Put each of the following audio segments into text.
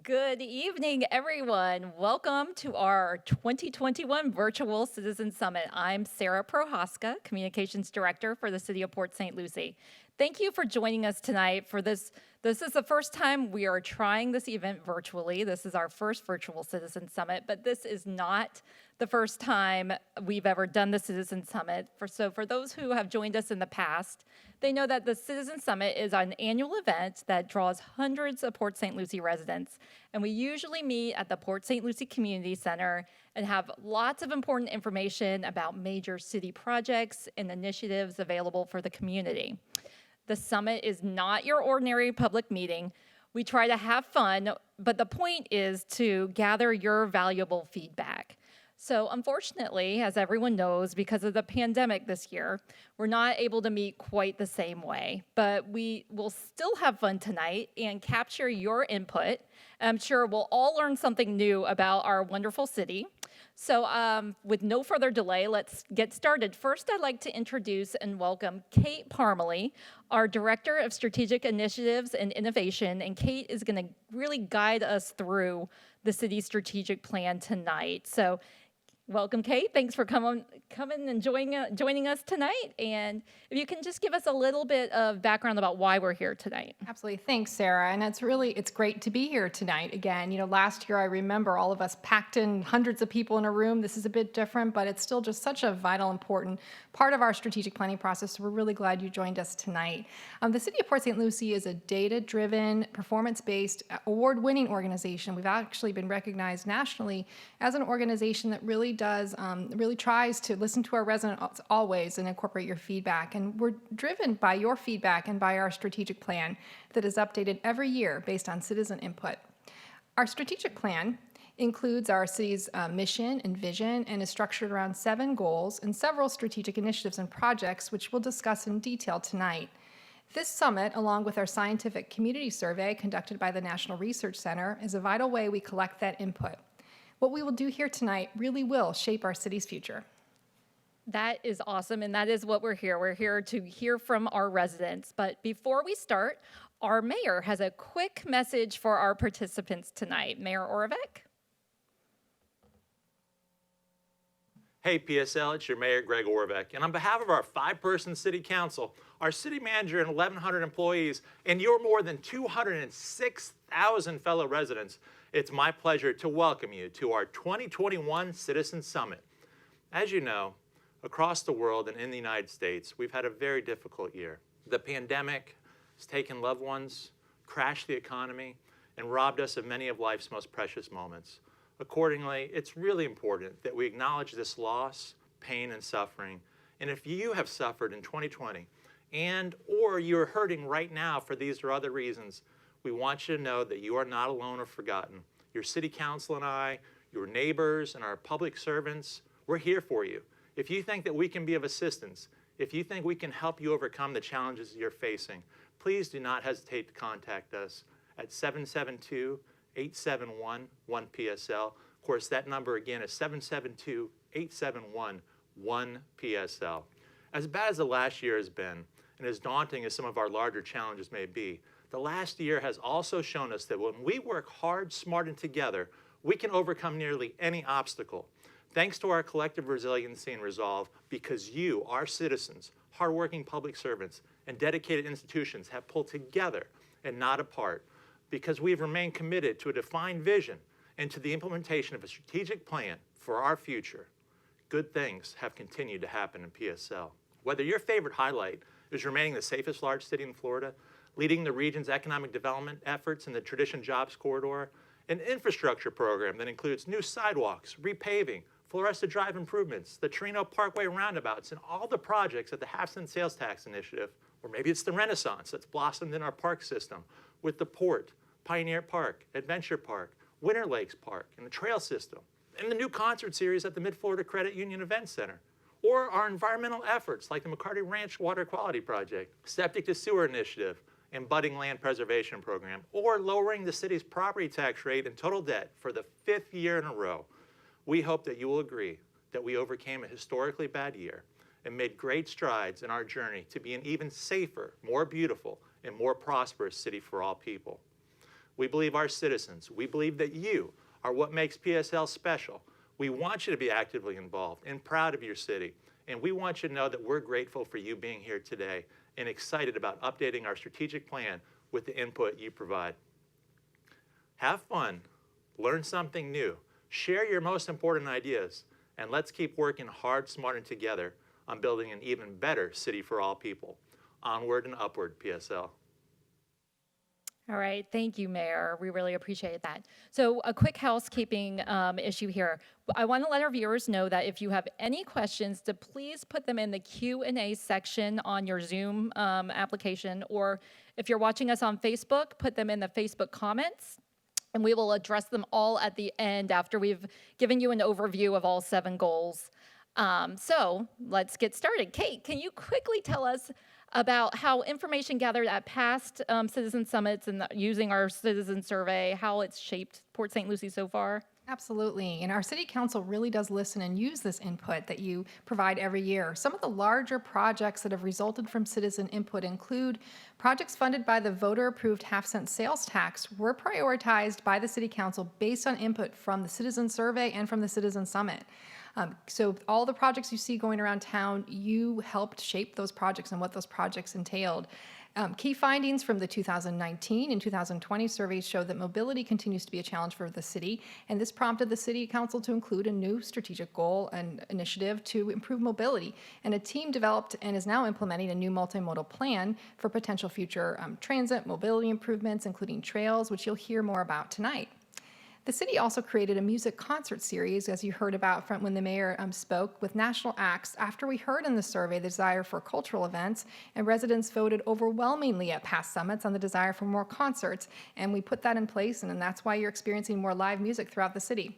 Good evening, everyone. Welcome to our 2021 Virtual Citizen Summit. I'm Sarah Prohaska, Communications Director for the City of Port St. Lucie. Thank you for joining us tonight for this. This is the first time we are trying this event virtually. This is our first Virtual Citizen Summit, but this is not the first time we've ever done the Citizen Summit. So for those who have joined us in the past, they know that the Citizen Summit is an annual event that draws hundreds of Port St. Lucie residents. And we usually meet at the Port St. Lucie Community Center and have lots of important information about major city projects and initiatives available for the community. The summit is not your ordinary public meeting. We try to have fun, but the point is to gather your valuable feedback. So unfortunately, as everyone knows, because of the pandemic this year, we're not able to meet quite the same way, but we will still have fun tonight and capture your input. I'm sure we'll all learn something new about our wonderful city. So with no further delay, let's get started. First, I'd like to introduce and welcome Kate Parmalee, our Director of Strategic Initiatives and Innovation, and Kate is gonna really guide us through the city's strategic plan tonight. So welcome, Kate. Thanks for coming and joining us tonight. And if you can just give us a little bit of background about why we're here tonight. Absolutely. Thanks, Sarah. And it's great to be here tonight again. Last year I remember all of us packed in hundreds of people in a room. This is a bit different, but it's still just such a vital, important part of our strategic planning process. So we're really glad you joined us tonight. The City of Port St. Lucie is a data-driven, performance-based, award-winning organization. We've actually been recognized nationally as an organization that really tries to listen to our residents always and incorporate your feedback. And we're driven by your feedback and by our strategic plan that is updated every year based on citizen input. Our strategic plan includes our city's mission and vision and is structured around 7 goals and several strategic initiatives and projects, which we'll discuss in detail tonight. This summit, along with our scientific community survey conducted by the National Research Center, is a vital way we collect that input. What we will do here tonight really will shape our city's future. That is awesome, and that is what we're here. We're here to hear from our residents. But before we start, our mayor has a quick message for our participants tonight. Mayor Oravec. Hey PSL, it's your Mayor Greg Orvek, and on behalf of our 5-person City Council, our City Manager and 1,100 employees, and your more than 206,000 fellow residents, it's my pleasure to welcome you to our 2021 Citizen Summit. As you know, across the world and in the United States, we've had a very difficult year. The pandemic has taken loved ones, crashed the economy, and robbed us of many of life's most precious moments. Accordingly, it's really important that we acknowledge this loss, pain, and suffering. And if you have suffered in 2020 or you're hurting right now for these or other reasons, we want you to know that you are not alone or forgotten. Your City Council and I, your neighbors, and our public servants, we're here for you. If you think that we can be of assistance, if you think we can help you overcome the challenges you're facing, please do not hesitate to contact us at 772-871-1PSL. Of course, that number again is 772-871-1PSL. As bad as the last year has been, and as daunting as some of our larger challenges may be, the last year has also shown us that when we work hard, smart, and together, we can overcome nearly any obstacle. Thanks to our collective resiliency and resolve, because you, our citizens, hardworking public servants, and dedicated institutions have pulled together and not apart, because we've remained committed to a defined vision and to the implementation of a strategic plan for our future. Good things have continued to happen in PSL. Whether your favorite highlight is remaining the safest large city in Florida, leading the region's economic development efforts in the Tradition Jobs Corridor, an infrastructure program that includes new sidewalks, repaving, Floresta Drive improvements, the Torino Parkway roundabouts, and all the projects at the half-cent sales tax initiative, or maybe it's the Renaissance that's blossomed in our park system with the Port, Pioneer Park, Adventure Park, Winter Lakes Park, and the trail system, and the new concert series at the Mid-Florida Credit Union Event Center, or our environmental efforts like the McCarty Ranch Water Quality Project, Septic to Sewer Initiative, and budding land preservation program, or lowering the city's property tax rate and total debt for the 5th year in a row. We hope that you will agree that we overcame a historically bad year and made great strides in our journey to be an even safer, more beautiful, and more prosperous city for all people. We believe our citizens. We believe that you are what makes PSL special. We want you to be actively involved and proud of your city. And we want you to know that we're grateful for you being here today and excited about updating our strategic plan with the input you provide. Have fun, learn something new, share your most important ideas, and let's keep working hard, smart, and together on building an even better city for all people. Onward and upward, PSL. All right, thank you, Mayor. We really appreciate that. So a quick housekeeping issue here. I want to let our viewers know that if you have any questions, to please put them in the Q&A section on your Zoom application, or if you're watching us on Facebook, put them in the Facebook comments, and we will address them all at the end after we've given you an overview of all 7 goals. So let's get started. Kate, can you quickly tell us about how information gathered at past citizen summits and using our citizen survey, how it's shaped Port St. Lucie so far? Absolutely. And our city council really does listen and use this input that you provide every year. Some of the larger projects that have resulted from citizen input include projects funded by the voter-approved half-cent sales tax were prioritized by the city council based on input from the citizen survey and from the citizen summit. So all the projects you see going around town, you helped shape those projects and what those projects entailed. Key findings from the 2019 and 2020 surveys show that mobility continues to be a challenge for the city, and this prompted the city council to include a new strategic goal and initiative to improve mobility. And a team developed and is now implementing a new multimodal plan for potential future transit mobility improvements, including trails, which you'll hear more about tonight. The city also created a music concert series, as you heard about when the mayor spoke, with national acts after we heard in the survey the desire for cultural events, and residents voted overwhelmingly at past summits on the desire for more concerts, and we put that in place, and that's why you're experiencing more live music throughout the city.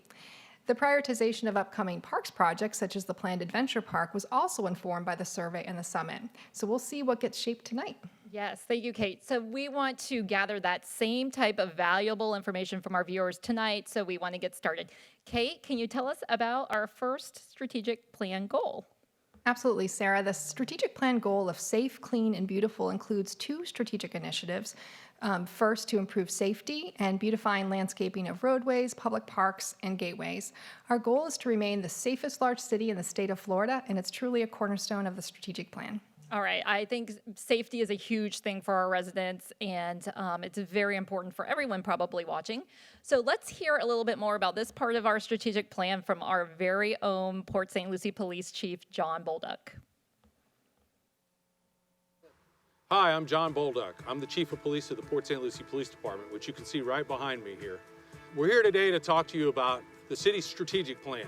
The prioritization of upcoming parks projects, such as the planned adventure park, was also informed by the survey and the summit. So we'll see what gets shaped tonight. Yes, thank you, Kate. So we want to gather that same type of valuable information from our viewers tonight, so we want to get started. Kate, can you tell us about our first strategic plan goal? Absolutely, Sarah. The strategic plan goal of safe, clean, and beautiful includes 2 strategic initiatives. First, to improve safety and beautifying landscaping of roadways, public parks, and gateways. Our goal is to remain the safest large city in the state of Florida, and it's truly a cornerstone of the strategic plan. All right, I think safety is a huge thing for our residents, and it's very important for everyone probably watching. So let's hear a little bit more about this part of our strategic plan from our very own Port St. Lucie Police Chief, John Bolduc. Hi, I'm John Bolduc. I'm the Chief of Police of the Port St. Lucie Police Department, which you can see right behind me here. We're here today to talk to you about the city's strategic plan.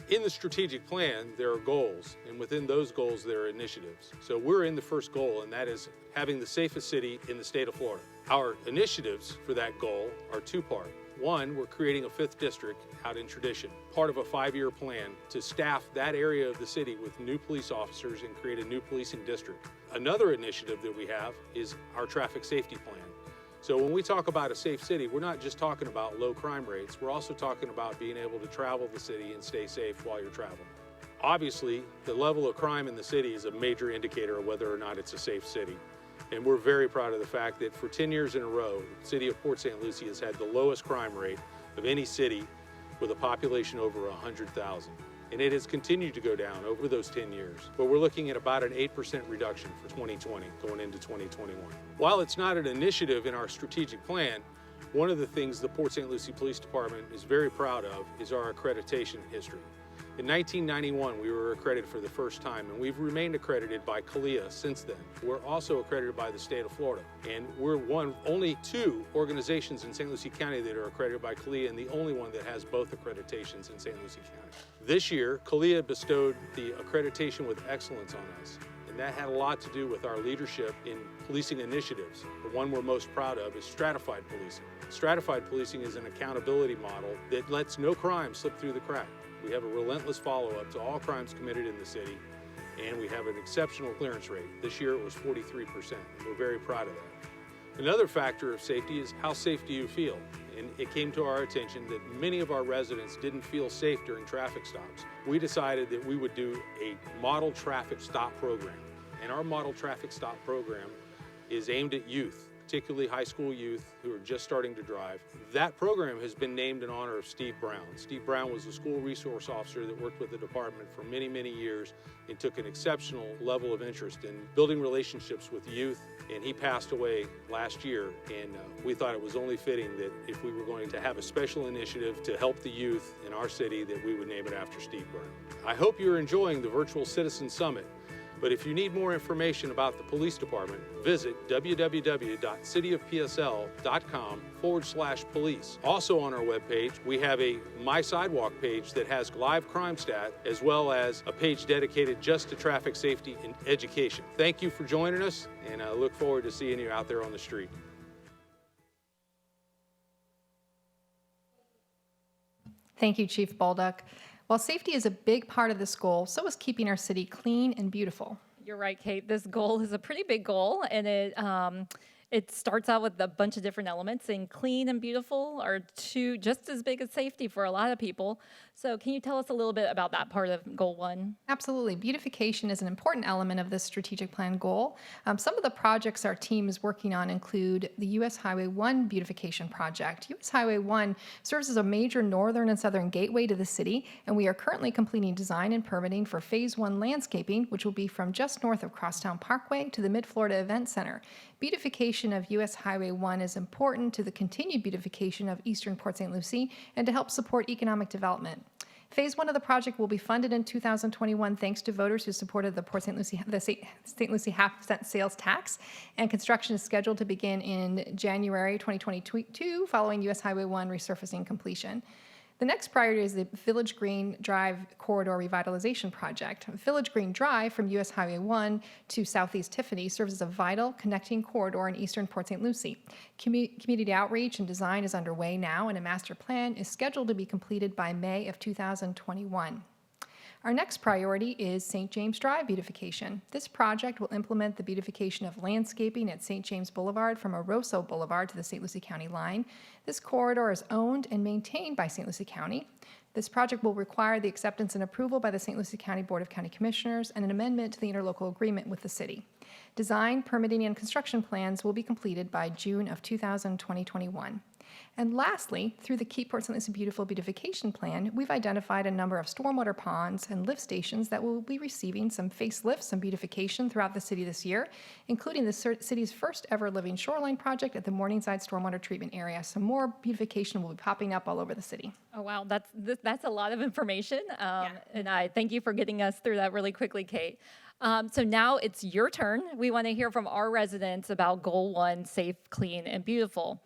In the strategic plan, there are goals, and within those goals, there are initiatives. So we're in the first goal, and that is having the safest city in the state of Florida. Our initiatives for that goal are 2-part. One, we're creating a 5th district out in Tradition, part of a 5-year plan to staff that area of the city with new police officers and create a new policing district. Another initiative that we have is our traffic safety plan. So when we talk about a safe city, we're not just talking about low crime rates, we're also talking about being able to travel the city and stay safe while you're traveling. Obviously, the level of crime in the city is a major indicator of whether or not it's a safe city. And we're very proud of the fact that for 10 years in a row, the city of Port St. Lucie has had the lowest crime rate of any city with a population over 100,000. And it has continued to go down over those 10 years. But we're looking at about an 8% reduction for 2020 going into 2021. While it's not an initiative in our strategic plan, one of the things the Port St. Lucie Police Department is very proud of is our accreditation history. In 1991, we were accredited for the first time, and we've remained accredited by CALEA since then. We're also accredited by the state of Florida, and we're one of only 2 organizations in St. Lucie County that are accredited by CALEA, and the only one that has both accreditations in St. Lucie County. This year, CALEA bestowed the accreditation with excellence on us, and that had a lot to do with our leadership in policing initiatives. The one we're most proud of is stratified policing. Stratified policing is an accountability model that lets no crime slip through the crack. We have a relentless follow-up to all crimes committed in the city, and we have an exceptional clearance rate. This year it was 43%, and we're very proud of that. Another factor of safety is how safe do you feel? And it came to our attention that many of our residents didn't feel safe during traffic stops. We decided that we would do a model traffic stop program. And our model traffic stop program is aimed at youth, particularly high school youth who are just starting to drive. That program has been named in honor of Steve Brown. Steve Brown was a school resource officer that worked with the department for many, many years and took an exceptional level of interest in building relationships with youth, and he passed away last year, and we thought it was only fitting that if we were going to have a special initiative to help the youth in our city, that we would name it after Steve Brown. I hope you're enjoying the virtual Citizen Summit. But if you need more information about the police department, visit www.cityofpsl.com/police. Also on our webpage, we have a My Sidewalk page that has live crime stat, as well as a page dedicated just to traffic safety and education. Thank you for joining us, and I look forward to seeing you out there on the street. Thank you, Chief Bolduc. While safety is a big part of this goal, so is keeping our city clean and beautiful. You're right, Kate. This goal is a pretty big goal, and it starts out with a bunch of different elements, and clean and beautiful are just as big as safety for a lot of people. So can you tell us a little bit about that part of Goal 1? Absolutely. Beautification is an important element of this strategic plan goal. Some of the projects our team is working on include the U.S. Highway 1 beautification project. U.S. Highway 1 serves as a major northern and southern gateway to the city, and we are currently completing design and permitting for Phase 1 landscaping, which will be from just north of Crosstown Parkway to the Mid-Florida Event Center. Beautification of U.S. Highway 1 is important to the continued beautification of eastern Port St. Lucie and to help support economic development. Phase 1 of the project will be funded in 2021 thanks to voters who supported the St. Lucie half-cent sales tax, and construction is scheduled to begin in January 2022 following U.S. Highway 1 resurfacing completion. The next priority is the Village Green Drive Corridor Revitalization Project. Village Green Drive from U.S. Highway 1 to Southeast Tiffany serves as a vital connecting corridor in eastern Port St. Lucie. Community outreach and design is underway now, and a master plan is scheduled to be completed by May of 2021. Our next priority is St. James Drive beautification. This project will implement the beautification of landscaping at St. James Boulevard from Aroso Boulevard to the St. Lucie County line. This corridor is owned and maintained by St. Lucie County. This project will require the acceptance and approval by the St. Lucie County Board of County Commissioners and an amendment to the interlocal agreement with the city. Design, permitting, and construction plans will be completed by June of 2021. And lastly, through the Keep Port St. Lucie Beautiful Beautification Plan, we've identified a number of stormwater ponds and lift stations that will be receiving some facelifts and beautification throughout the city this year, including the city's first ever living shoreline project at the Morningside Stormwater Treatment Area. Some more beautification will be popping up all over the city. Oh, wow. That's a lot of information. And I thank you for getting us through that really quickly, Kate. So now it's your turn. We want to hear from our residents about Goal 1, Safe, Clean, and Beautiful.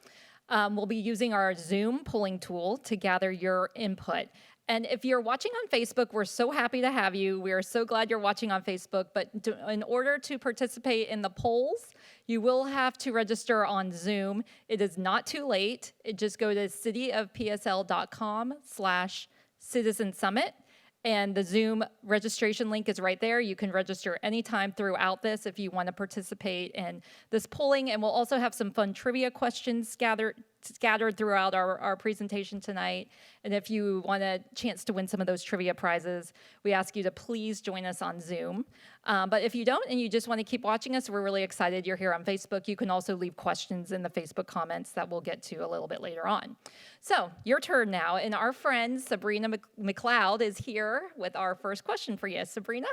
We'll be using our Zoom polling tool to gather your input. And if you're watching on Facebook, we're so happy to have you. We are so glad you're watching on Facebook. But in order to participate in the polls, you will have to register on Zoom. It is not too late. Just go to cityofpsl.com/Citizen Summit. And the Zoom registration link is right there. You can register anytime throughout this if you want to participate in this polling. And we'll also have some fun trivia questions scattered throughout our presentation tonight. And if you want a chance to win some of those trivia prizes, we ask you to please join us on Zoom. But if you don't and you just want to keep watching us, we're really excited you're here on Facebook. You can also leave questions in the Facebook comments that we'll get to a little bit later on. So your turn now. And our friend Sabrina McLeod is here with our first question for you. Sabrina?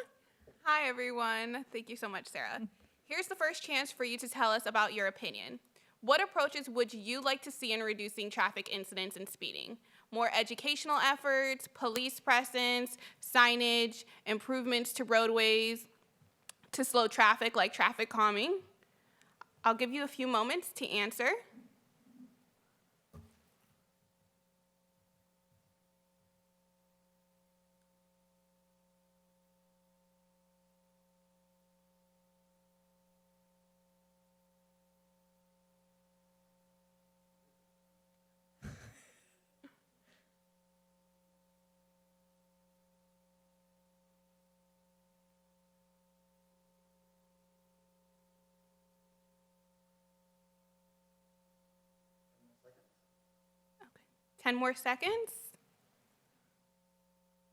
Hi, everyone. Thank you so much, Sarah. Here's the first chance for you to tell us about your opinion. What approaches would you like to see in reducing traffic incidents and speeding? More educational efforts, police presence, signage, improvements to roadways to slow traffic like traffic calming? I'll give you a few moments to answer. Okay. 10 more seconds.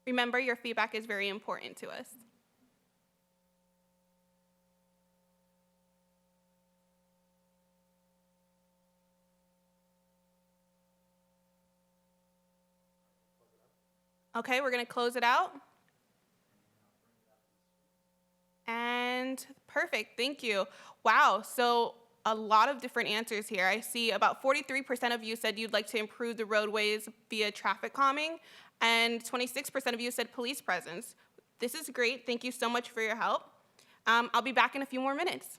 Remember, your feedback is very important to us. Okay, we're going to close it out. And perfect, thank you. Wow, so a lot of different answers here. I see about 43% of you said you'd like to improve the roadways via traffic calming, and 26% of you said police presence. This is great, thank you so much for your help. I'll be back in a few more minutes.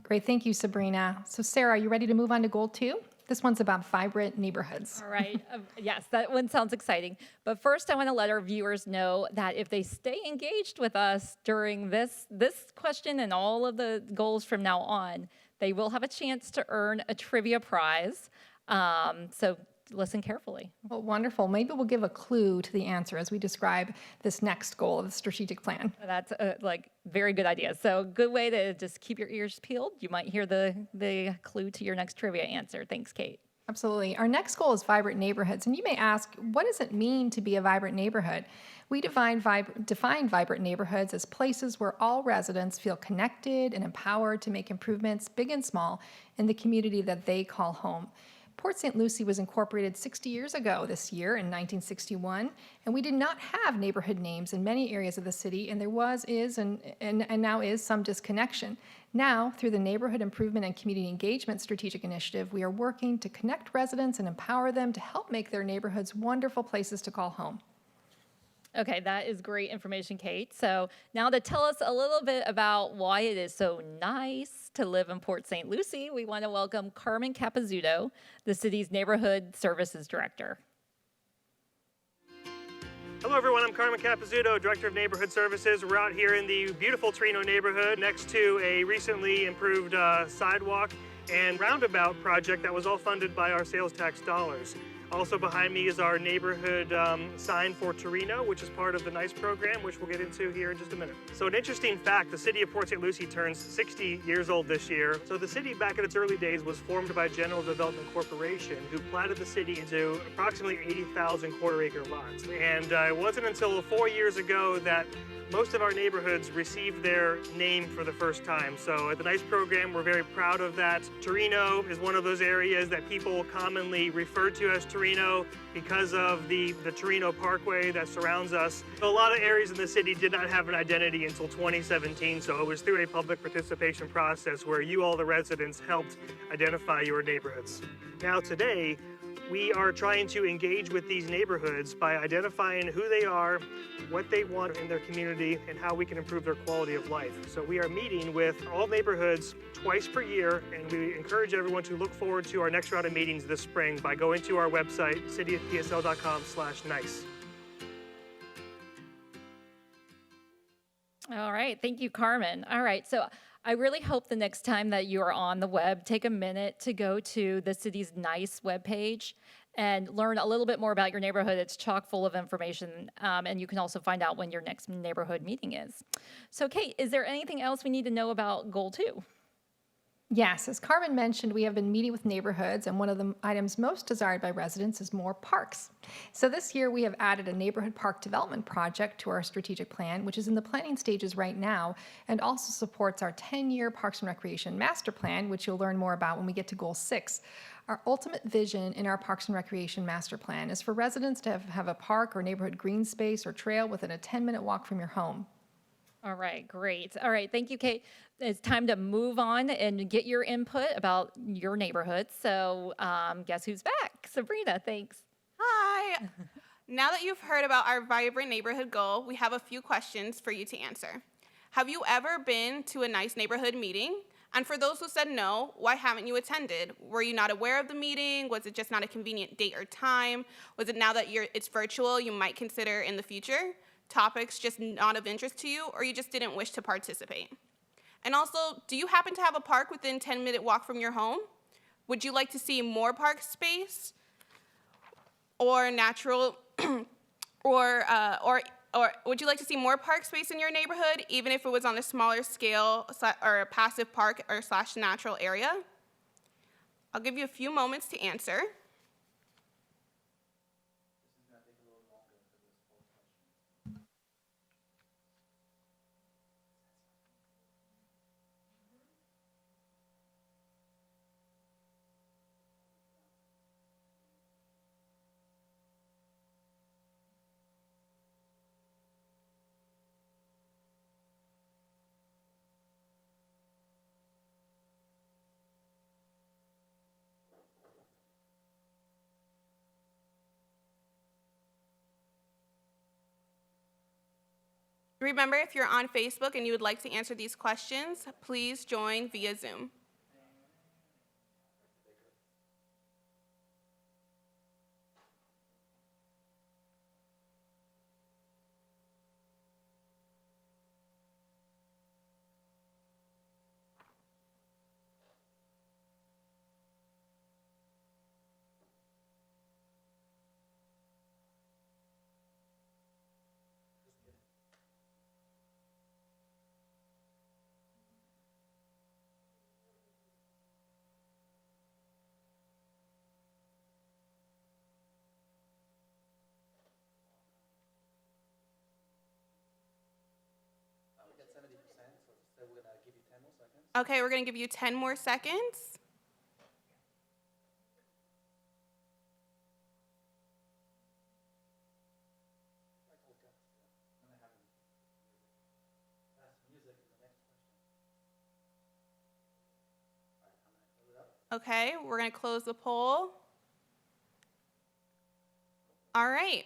Great, thank you, Sabrina. So Sarah, are you ready to move on to goal 2? This one's about vibrant neighborhoods. All right. Yes, that one sounds exciting. But first, I want to let our viewers know that if they stay engaged with us during this question and all of the goals from now on, they will have a chance to earn a trivia prize. So listen carefully. Well, wonderful. Maybe we'll give a clue to the answer as we describe this next goal of the strategic plan. That's a very good idea. So good way to just keep your ears peeled. You might hear the clue to your next trivia answer. Thanks, Kate. Absolutely. Our next goal is vibrant neighborhoods. And you may ask, what does it mean to be a vibrant neighborhood? We define vibrant neighborhoods as places where all residents feel connected and empowered to make improvements, big and small, in the community that they call home. Port St. Lucie was incorporated 60 years ago this year in 1961, and we did not have neighborhood names in many areas of the city, and there is, and now is some disconnection. Now, through the Neighborhood Improvement and Community Engagement Strategic Initiative, we are working to connect residents and empower them to help make their neighborhoods wonderful places to call home. Okay, that is great information, Kate. So now to tell us a little bit about why it is so nice to live in Port St. Lucie, we want to welcome Carmen Capizzuto, the city's Neighborhood Services Director. Hello everyone, I'm Carmen Capizzuto, Director of Neighborhood Services. We're out here in the beautiful Torino neighborhood next to a recently improved sidewalk and roundabout project that was all funded by our sales tax dollars. Also behind me is our neighborhood sign for Torino, which is part of the NICE program, which we'll get into here in just a minute. So an interesting fact, the city of Port St. Lucie turns 60 years old this year. So the city back in its early days was formed by General Development Corporation, who platted the city into approximately 80,000 quarter-acre lots. And it wasn't until 4 years ago that most of our neighborhoods received their name for the first time. So at the NICE program, we're very proud of that. Torino is one of those areas that people commonly refer to as Torino because of the Torino Parkway that surrounds us. So a lot of areas in the city did not have an identity until 2017, so it was through a public participation process where you, all the residents, helped identify your neighborhoods. Now today, we are trying to engage with these neighborhoods by identifying who they are, what they want in their community, and how we can improve their quality of life. So we are meeting with all neighborhoods twice per year, and we encourage everyone to look forward to our next round of meetings this spring by going to our website, cityofpsl.com/nice. All right, thank you, Carmen. All right, so I really hope the next time that you are on the web, take a minute to go to the city's NICE webpage and learn a little bit more about your neighborhood. It's chock full of information, and you can also find out when your next neighborhood meeting is. So, Kate, is there anything else we need to know about Goal 2? Yes, as Carmen mentioned, we have been meeting with neighborhoods, and one of the items most desired by residents is more parks. So this year we have added a neighborhood park development project to our strategic plan, which is in the planning stages right now, and also supports our 10-year Parks and Recreation Master Plan, which you'll learn more about when we get to Goal 6. Our ultimate vision in our Parks and Recreation Master Plan is for residents to have a park or neighborhood green space or trail within a 10-minute walk from your home. All right, great. All right, thank you, Kate. It's time to move on and get your input about your neighborhood. So guess who's back? Sabrina, thanks. Hi. Now that you've heard about our vibrant neighborhood goal, we have a few questions for you to answer. Have you ever been to a NICE neighborhood meeting? And for those who said no, why haven't you attended? Were you not aware of the meeting? Was it just not a convenient date or time? Was it now that it's virtual, you might consider in the future? Topics just not of interest to you, or you just didn't wish to participate? And also, do you happen to have a park within 10-minute walk from your home? Would you like to see more park space or natural, or would you like to see more park space in your neighborhood, even if it was on a smaller scale or a passive park or / natural area? I'll give you a few moments to answer. Remember, if you're on Facebook and you would like to answer these questions, please join via Zoom. Okay, we're going to give you 10 more seconds. Okay, we're going to close the poll. All right.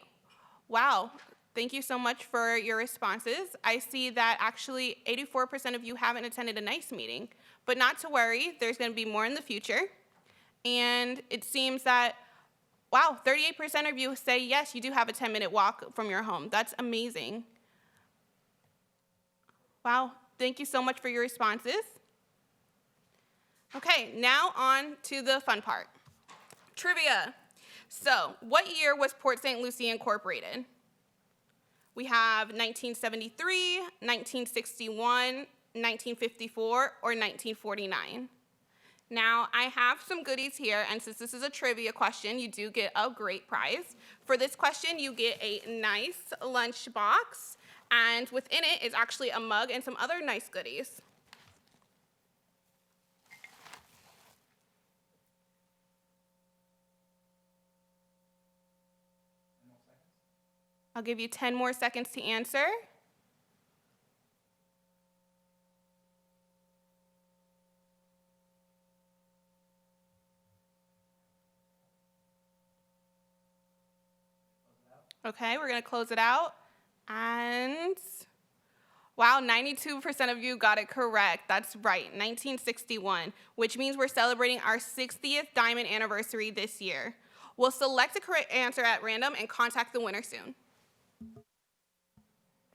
Wow. Thank you so much for your responses. I see that actually 84% of you haven't attended a NICE meeting, but not to worry, there's going to be more in the future. And it seems that, wow, 38% of you say yes, you do have a 10-minute walk from your home. That's amazing. Wow, thank you so much for your responses. Okay, now on to the fun part. Trivia. So, what year was Port St. Lucie incorporated? We have 1973, 1961, 1954, or 1949. Now, I have some goodies here, and since this is a trivia question, you do get a great prize. For this question, you get a nice lunch box, and within it is actually a mug and some other nice goodies. I'll give you 10 more seconds to answer. Okay, we're going to close it out. And wow, 92% of you got it correct. That's right, 1961, which means we're celebrating our 60th diamond anniversary this year. We'll select a correct answer at random and contact the winner soon.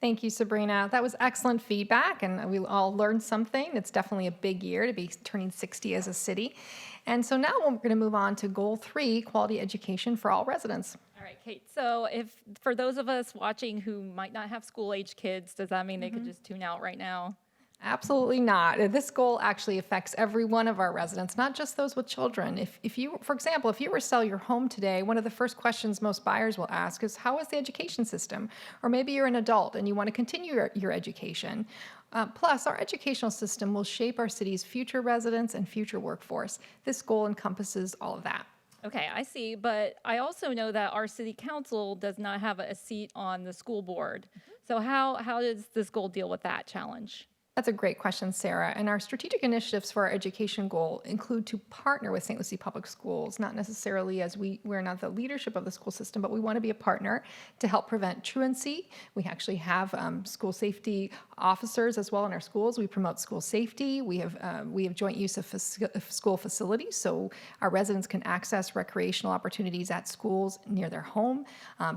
Thank you, Sabrina. That was excellent feedback, and we all learned something. It's definitely a big year to be turning 60 as a city. And so now we're going to move on to Goal 3, quality education for all residents. All right, Kate. So for those of us watching who might not have school-age kids, does that mean they could just tune out right now? Absolutely not. This goal actually affects every one of our residents, not just those with children. If you, for example, if you were to sell your home today, one of the first questions most buyers will ask is, how is the education system? Or maybe you're an adult and you want to continue your education. Plus, our educational system will shape our city's future residents and future workforce. This goal encompasses all of that. Okay, I see, but I also know that our city council does not have a seat on the school board. So how does this goal deal with that challenge? That's a great question, Sarah. And our strategic initiatives for our education goal include to partner with St. Lucie Public Schools, not necessarily as we're not the leadership of the school system, but we want to be a partner to help prevent truancy. We actually have school safety officers as well in our schools. We promote school safety. We have joint use of school facilities, so our residents can access recreational opportunities at schools near their home.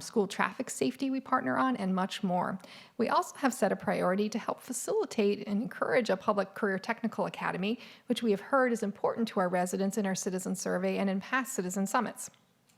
School traffic safety we partner on, and much more. We also have set a priority to help facilitate and encourage a public career technical academy, which we have heard is important to our residents in our citizen survey and in past citizen summits.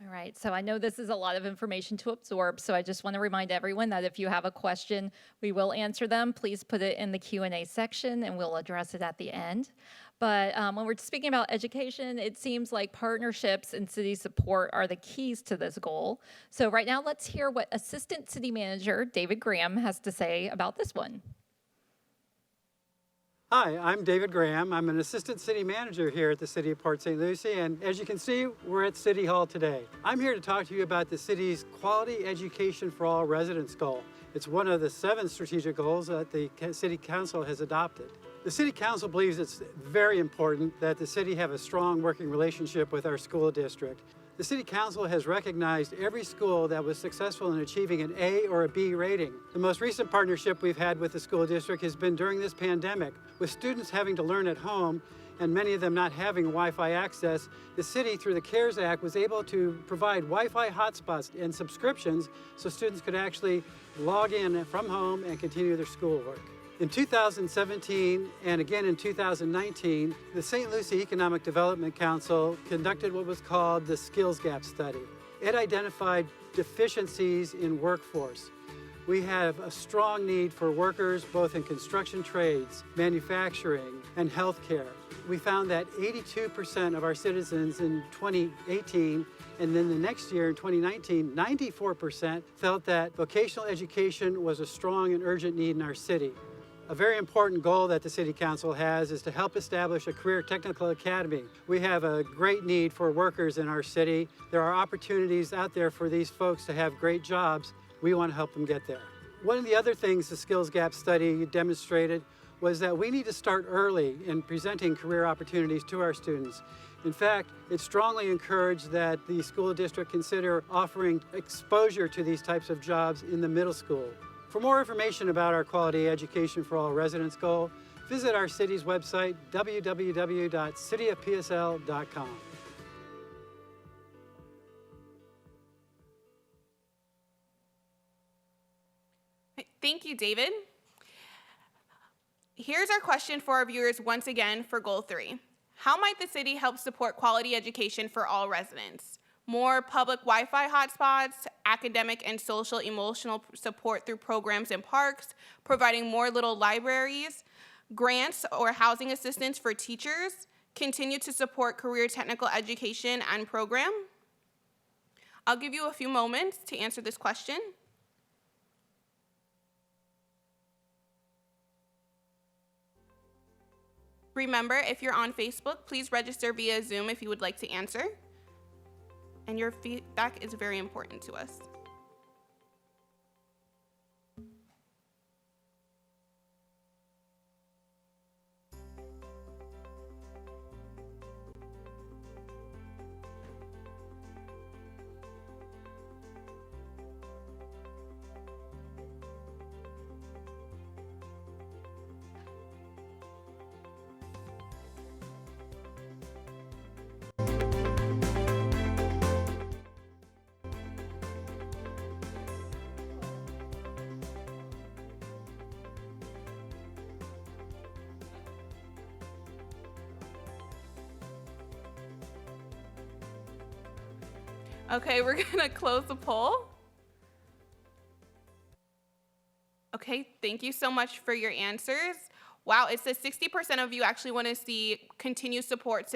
All right, so I know this is a lot of information to absorb, so I just want to remind everyone that if you have a question, we will answer them. Please put it in the Q&A section and we'll address it at the end. But when we're speaking about education, it seems like partnerships and city support are the keys to this goal. So right now, let's hear what Assistant City Manager David Graham has to say about this one. Hi, I'm David Graham. I'm an Assistant City Manager here at the City of Port St. Lucie, and as you can see, we're at City Hall today. I'm here to talk to you about the city's Quality Education for All Residents goal. It's one of the 7 strategic goals that the City Council has adopted. The City Council believes it's very important that the city have a strong working relationship with our school district. The City Council has recognized every school that was successful in achieving an A or a B rating. The most recent partnership we've had with the school district has been during this pandemic. With students having to learn at home and many of them not having Wi-Fi access, the city, through the CARES Act, was able to provide Wi-Fi hotspots and subscriptions so students could actually log in from home and continue their schoolwork. In 2017 and again in 2019, the St. Lucie Economic Development Council conducted what was called the Skills Gap Study. It identified deficiencies in workforce. We have a strong need for workers both in construction trades, manufacturing, and healthcare. We found that 82% of our citizens in 2018 and then the next year in 2019, 94% felt that vocational education was a strong and urgent need in our city. A very important goal that the City Council has is to help establish a career technical academy. We have a great need for workers in our city. There are opportunities out there for these folks to have great jobs. We want to help them get there. One of the other things the Skills Gap study demonstrated was that we need to start early in presenting career opportunities to our students. In fact, it strongly encouraged that the school district consider offering exposure to these types of jobs in the middle school. For more information about our Quality Education for All Residents goal, visit our city's website, www.cityofpsl.com. Thank you, David. Here's our question for our viewers once again for Goal 3. How might the city help support quality education for all residents? More public Wi-Fi hotspots, academic and social emotional support through programs and parks, providing more little libraries, grants or housing assistance for teachers, continue to support career technical education and program? I'll give you a few moments to answer this question. Remember, if you're on Facebook, please register via Zoom if you would like to answer. And your feedback is very important to us. Okay, we're gonna close the poll. Okay, thank you so much for your answers. Wow, it says 60% of you actually want to see continue to support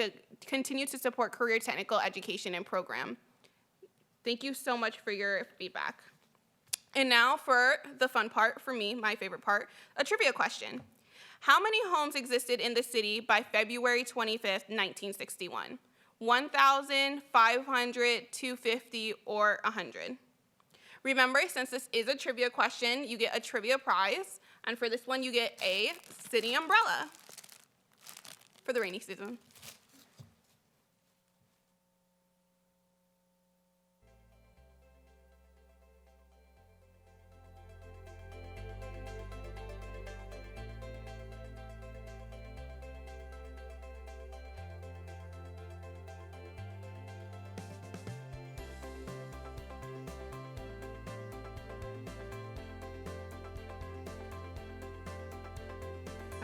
career technical education and program. Thank you so much for your feedback. And now for the fun part, for me, my favorite part, a trivia question. How many homes existed in the city by February 25th, 1961? 1,000, 500, 250, or 100? Remember, since this is a trivia question, you get a trivia prize, and for this one, you get a city umbrella for the rainy season.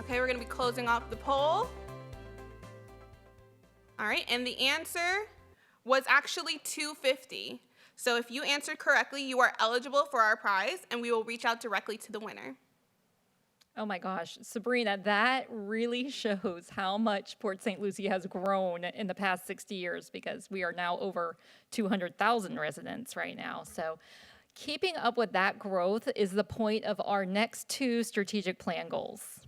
Okay, we're gonna be closing off the poll. All right, and the answer was actually 250. So if you answered correctly, you are eligible for our prize, and we will reach out directly to the winner. Oh my gosh, Sabrina, that really shows how much Port St. Lucie has grown in the past 60 years, because we are now over 200,000 residents right now. So keeping up with that growth is the point of our next two strategic plan goals.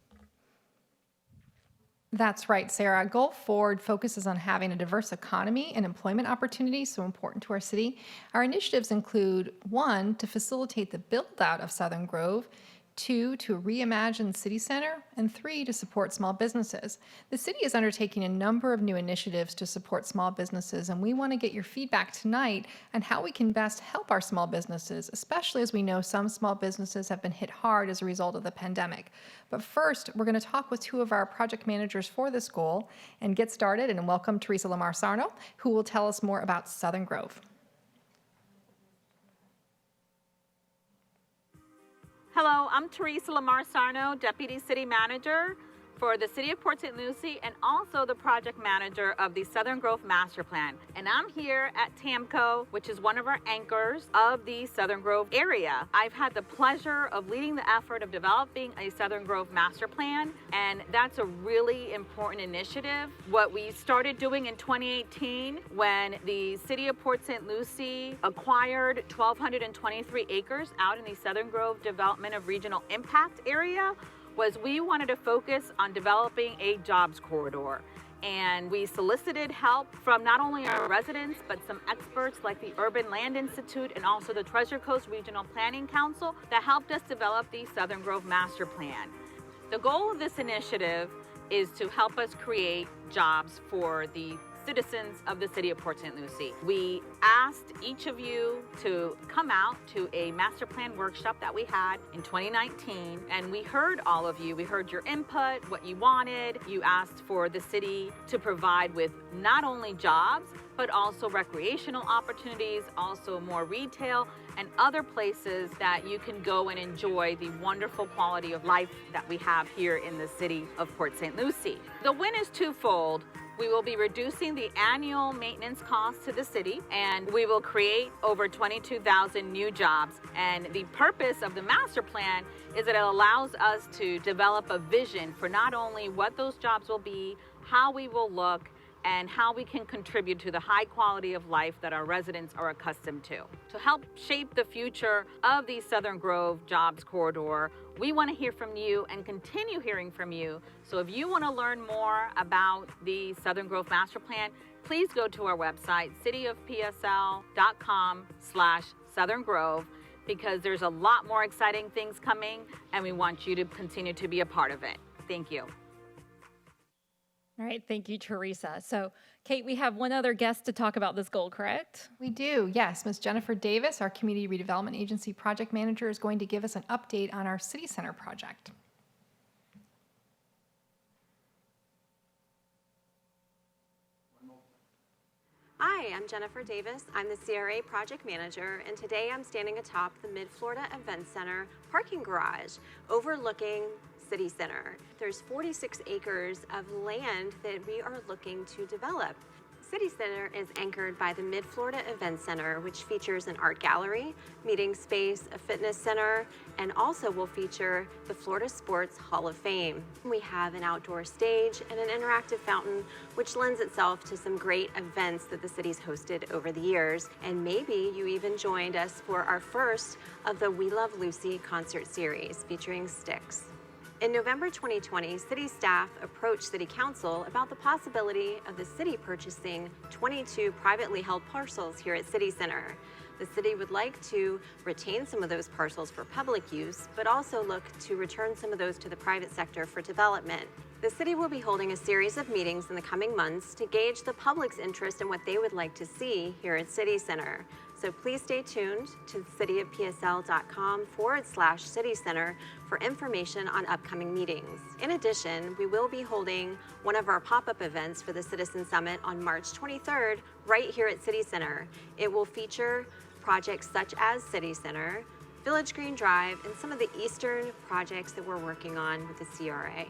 That's right, Sarah. Goal Forward focuses on having a diverse economy and employment opportunities, so important to our city. Our initiatives include, 1, to facilitate the build-out of Southern Grove, 2, to reimagine City Center, and 3, to support small businesses. The city is undertaking a number of new initiatives to support small businesses, and we want to get your feedback tonight on how we can best help our small businesses, especially as we know some small businesses have been hit hard as a result of the pandemic. But first, we're going to talk with 2 of our project managers for this goal and get started, and welcome Teresa Lamar Sarno, who will tell us more about Southern Grove. Hello, I'm Teresa Lamar Sarno, Deputy City Manager for the City of Port St. Lucie and also the project manager of the Southern Grove Master Plan. And I'm here at TAMCO, which is one of our anchors of the Southern Grove area. I've had the pleasure of leading the effort of developing a Southern Grove Master Plan, and that's a really important initiative. What we started doing in 2018 when the City of Port St. Lucie acquired 1,223 acres out in the Southern Grove Development of Regional Impact area was we wanted to focus on developing a jobs corridor. And we solicited help from not only our residents, but some experts like the Urban Land Institute and also the Treasure Coast Regional Planning Council that helped us develop the Southern Grove Master Plan. The goal of this initiative is to help us create jobs for the citizens of the City of Port St. Lucie. We asked each of you to come out to a master plan workshop that we had in 2019, and we heard all of you. We heard your input, what you wanted. You asked for the city to provide with not only jobs, but also recreational opportunities, also more retail and other places that you can go and enjoy the wonderful quality of life that we have here in the City of Port St. Lucie. The win is twofold. We will be reducing the annual maintenance costs to the city, and we will create over 22,000 new jobs. And the purpose of the master plan is that it allows us to develop a vision for not only what those jobs will be, how we will look, and how we can contribute to the high quality of life that our residents are accustomed to. To help shape the future of the Southern Grove Jobs Corridor, we want to hear from you and continue hearing from you. So if you want to learn more about the Southern Grove Master Plan, please go to our website, cityofpsl.com/Southern Grove, because there's a lot more exciting things coming, and we want you to continue to be a part of it. Thank you. All right, thank you, Teresa. So, Kate, we have one other guest to talk about this goal, correct? We do, yes. Ms. Jennifer Davis, our Community Redevelopment Agency project manager, is going to give us an update on our City Center project. Hi, I'm Jennifer Davis. I'm the CRA project manager, and today I'm standing atop the Mid-Florida Event Center parking garage overlooking City Center. There's 46 acres of land that we are looking to develop. City Center is anchored by the Mid-Florida Event Center, which features an art gallery, meeting space, a fitness center, and also will feature the Florida Sports Hall of Fame. We have an outdoor stage and an interactive fountain, which lends itself to some great events that the city's hosted over the years. And maybe you even joined us for our first of the We Love Lucie concert series featuring Styx. In November 2020, city staff approached City Council about the possibility of the city purchasing 22 privately held parcels here at City Center. The city would like to retain some of those parcels for public use, but also look to return some of those to the private sector for development. The city will be holding a series of meetings in the coming months to gauge the public's interest in what they would like to see here at City Center. So please stay tuned to cityofpsl.com/City Center for information on upcoming meetings. In addition, we will be holding one of our pop-up events for the Citizen Summit on March 23rd right here at City Center. It will feature projects such as City Center, Village Green Drive, and some of the Eastern projects that we're working on with the CRA.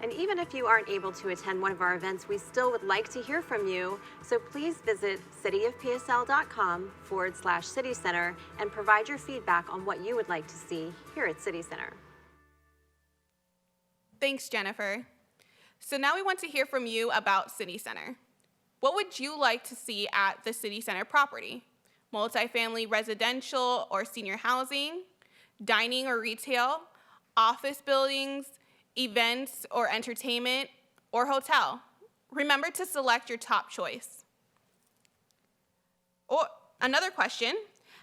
And even if you aren't able to attend one of our events, we still would like to hear from you. So please visit cityofpsl.com/City Center and provide your feedback on what you would like to see here at City Center. Thanks, Jennifer. So now we want to hear from you about City Center. What would you like to see at the City Center property? Multifamily residential or senior housing, dining or retail, office buildings, events or entertainment, or hotel? Remember to select your top choice. Or another question,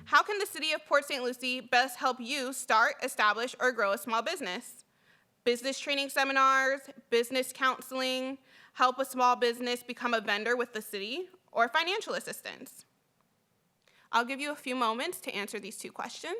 How can the City of Port St. Lucie best help you start, establish, or grow a small business? Business training seminars, business counseling, help a small business become a vendor with the city, or financial assistance? I'll give you a few moments to answer these two questions.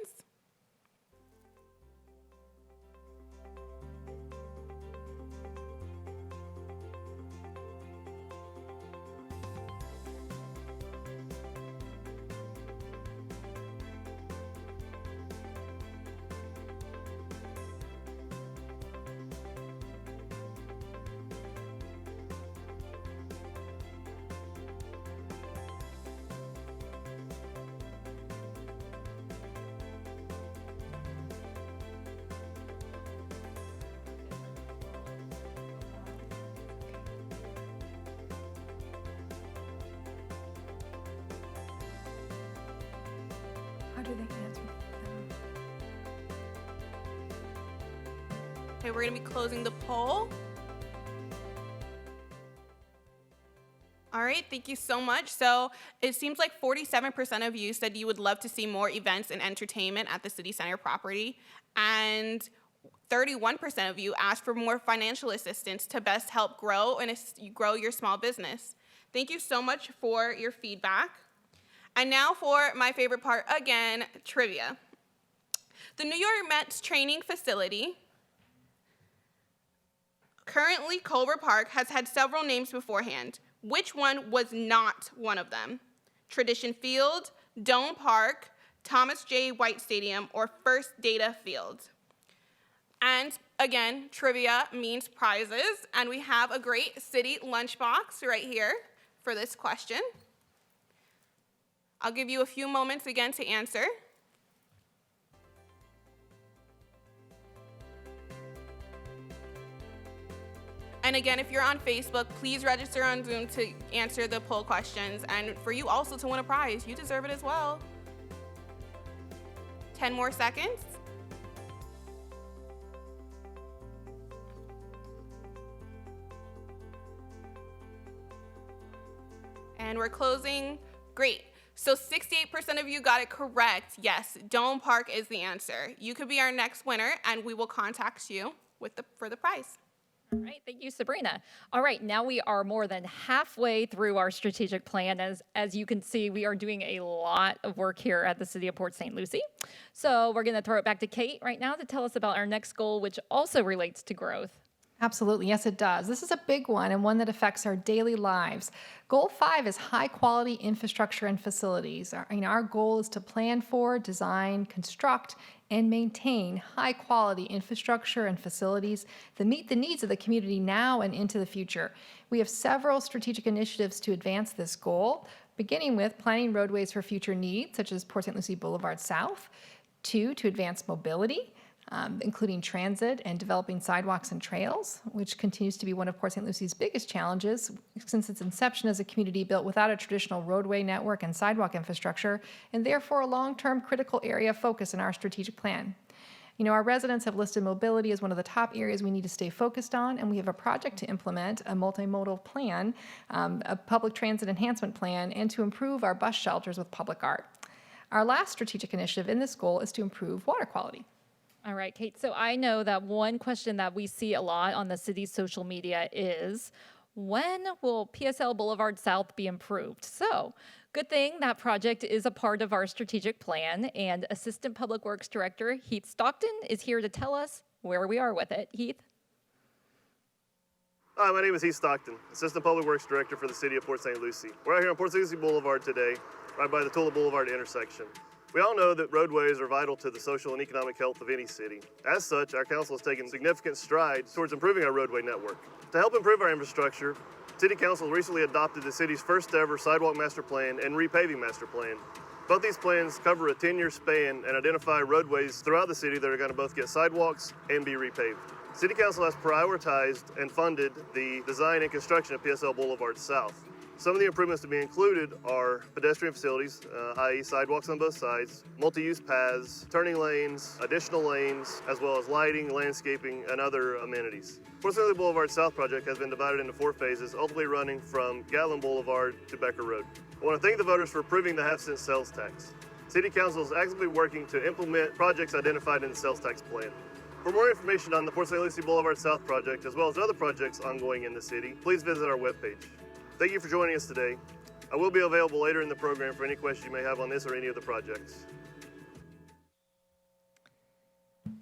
How do they answer? Okay, we're gonna be closing the poll. All right, thank you so much. So it seems like 47% of you said you would love to see more events and entertainment at the city center property, and 31% of you asked for more financial assistance to best help grow your small business. Thank you so much for your feedback. And now for my favorite part again, trivia. The New York Mets training facility, currently Culver Park, has had several names beforehand. Which one was not one of them? Tradition Field, Dome Park, Thomas J. White Stadium, or First Data Field? And again, trivia means prizes, and we have a great city lunchbox right here for this question. I'll give you a few moments again to answer. And again, if you're on Facebook, please register on Zoom to answer the poll questions, and for you also to win a prize. You deserve it as well. 10 more seconds. And we're closing. Great. So 68% of you got it correct. Yes, Dome Park is the answer. You could be our next winner, and we will contact you for the prize. All right, thank you, Sabrina. All right, now we are more than halfway through our strategic plan. As you can see, we are doing a lot of work here at the City of Port St. Lucie. So we're going to throw it back to Kate right now to tell us about our next goal, which also relates to growth. Absolutely. Yes, it does. This is a big one and one that affects our daily lives. Goal 5 is high quality infrastructure and facilities. Our goal is to plan for, design, construct, and maintain high quality infrastructure and facilities that meet the needs of the community now and into the future. We have several strategic initiatives to advance this goal, beginning with planning roadways for future needs, such as Port St. Lucie Boulevard South. 2, to advance mobility, including transit and developing sidewalks and trails, which continues to be one of Port St. Lucie's biggest challenges since its inception as a community built without a traditional roadway network and sidewalk infrastructure, and therefore a long-term critical area of focus in our strategic plan. Our residents have listed mobility as one of the top areas we need to stay focused on, and we have a project to implement a multimodal plan, a public transit enhancement plan, and to improve our bus shelters with public art. Our last strategic initiative in this goal is to improve water quality. All right, Kate. So I know that one question that we see a lot on the city's social media is, when will PSL Boulevard South be improved? So good thing that project is a part of our strategic plan, and Assistant Public Works Director Heath Stockton is here to tell us where we are with it. Heath? Hi, my name is Heath Stockton, Assistant Public Works Director for the City of Port St. Lucie. We're out here on Port St. Lucie Boulevard today, right by the Tulip Boulevard intersection. We all know that roadways are vital to the social and economic health of any city. As such, our council has taken significant strides towards improving our roadway network. To help improve our infrastructure, City Council recently adopted the city's first ever sidewalk master plan and repaving master plan. Both these plans cover a 10-year span and identify roadways throughout the city that are going to both get sidewalks and be repaved. City Council has prioritized and funded the design and construction of PSL Boulevard South. Some of the improvements to be included are pedestrian facilities, i.e. sidewalks on both sides, multi-use paths, turning lanes, additional lanes, as well as lighting, landscaping, and other amenities. Port St. Lucie Boulevard South project has been divided into 4 phases, ultimately running from Gatlin Boulevard to Becker Road. I want to thank the voters for approving the half-cent sales tax. City Council is actively working to implement projects identified in the sales tax plan. For more information on the Port St. Lucie Boulevard South project, as well as other projects ongoing in the city, please visit our webpage. Thank you for joining us today. I will be available later in the program for any questions you may have on this or any of the projects.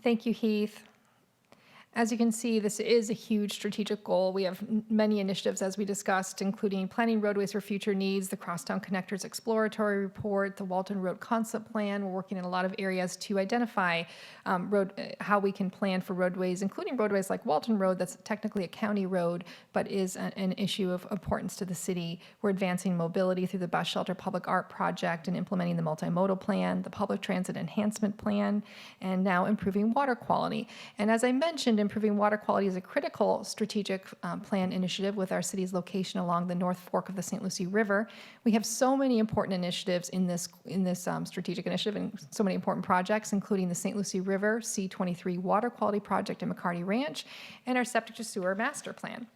Thank you, Heath. As you can see, this is a huge strategic goal. We have many initiatives, as we discussed, including planning roadways for future needs, the Crosstown Connectors Exploratory Report, the Walton Road Concept Plan. We're working in a lot of areas to identify how we can plan for roadways, including roadways like Walton Road, that's technically a county road, but is an issue of importance to the city. We're advancing mobility through the Bus Shelter Public Art Project and implementing the multimodal plan, the Public Transit Enhancement Plan, and now improving water quality. And as I mentioned, improving water quality is a critical strategic plan initiative with our city's location along the North Fork of the St. Lucie River. We have so many important initiatives in this strategic initiative and so many important projects, including the St. Lucie River C23 Water Quality Project in McCarty Ranch and our Septic to Sewer Master Plan.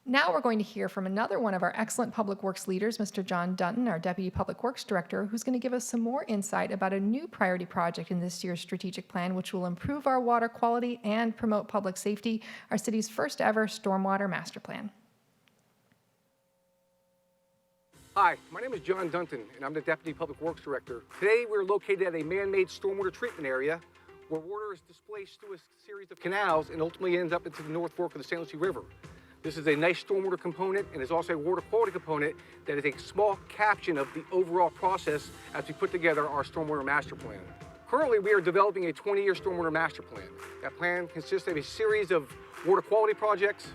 Now we're going to hear from another one of our excellent public works leaders, Mr. John Dunton, our Deputy Public Works Director, who's going to give us some more insight about a new priority project in this year's strategic plan, which will improve our water quality and promote public safety, our city's first ever Stormwater Master Plan. Hi, my name is John Dunton, and I'm the Deputy Public Works Director. Today we're located at a man-made stormwater treatment area where water is displaced through a series of canals and ultimately ends up into the North Fork of the St. Lucie River. This is a nice stormwater component and is also a water quality component that is a small caption of the overall process as we put together our stormwater master plan. Currently, we are developing a 20-year stormwater master plan. That plan consists of a series of water quality projects,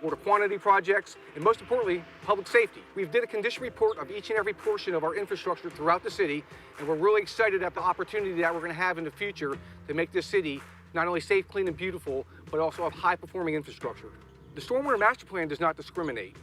water quantity projects, and most importantly, public safety. We've did a condition report of each and every portion of our infrastructure throughout the city, and we're really excited at the opportunity that we're going to have in the future to make this city not only safe, clean, and beautiful, but also have high-performing infrastructure. The Stormwater Master Plan does not discriminate.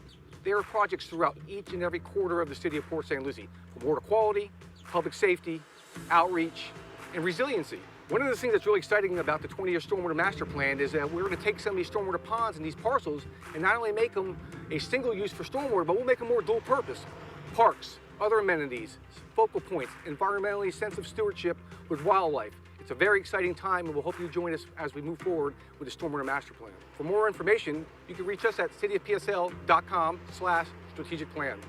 There are projects throughout each and every quarter of the city of Port St. Lucie, from water quality, public safety, outreach, and resiliency. One of the things that's really exciting about the 20-year Stormwater Master Plan is that we're going to take some of these stormwater ponds and these parcels and not only make them a single use for stormwater, but we'll make them more dual purpose. Parks, other amenities, focal points, environmentally sensitive stewardship with wildlife. It's a very exciting time, and we'll hope you join us as we move forward with the Stormwater Master Plan. For more information, you can reach us at cityofpsl.com/strategic plan.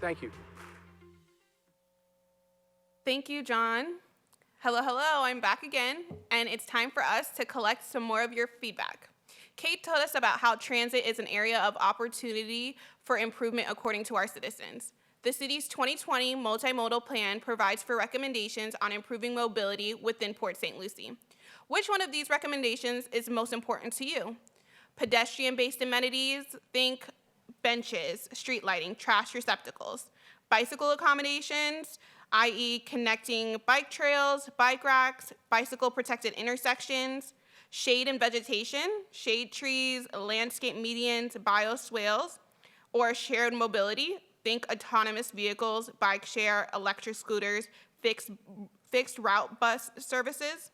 Thank you. Thank you, John. Hello, I'm back again, and it's time for us to collect some more of your feedback. Kate told us about how transit is an area of opportunity for improvement according to our citizens. The city's 2020 multimodal plan provides for recommendations on improving mobility within Port St. Lucie. Which one of these recommendations is most important to you? Pedestrian-based amenities, think benches, street lighting, trash receptacles. Bicycle accommodations, i.e. connecting bike trails, bike racks, bicycle-protected intersections, shade and vegetation, shade trees, landscape medians, bioswales, or shared mobility, think autonomous vehicles, bike share, electric scooters, fixed route bus services,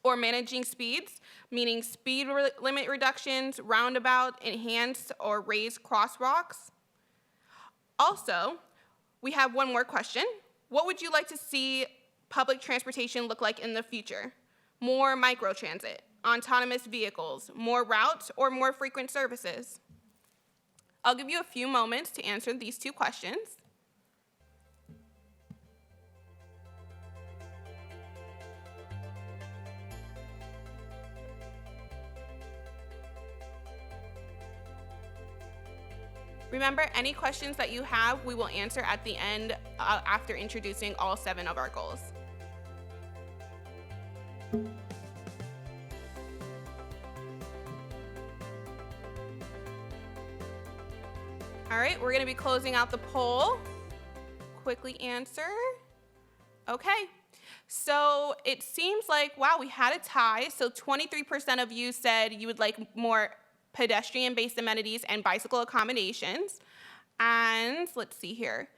or managing speeds, meaning speed limit reductions, roundabout, enhanced or raised crosswalks. Also, we have one more question. What would you like to see public transportation look like in the future? More microtransit, autonomous vehicles, more routes, or more frequent services? I'll give you a few moments to answer these two questions. Remember, any questions that you have, we will answer at the end after introducing all 7 of our goals. All right, we're gonna be closing out the poll. Quickly answer. Okay, so it seems like, wow, we had a tie. So 23% of you said you would like more pedestrian-based amenities and bicycle accommodations. And let's see here,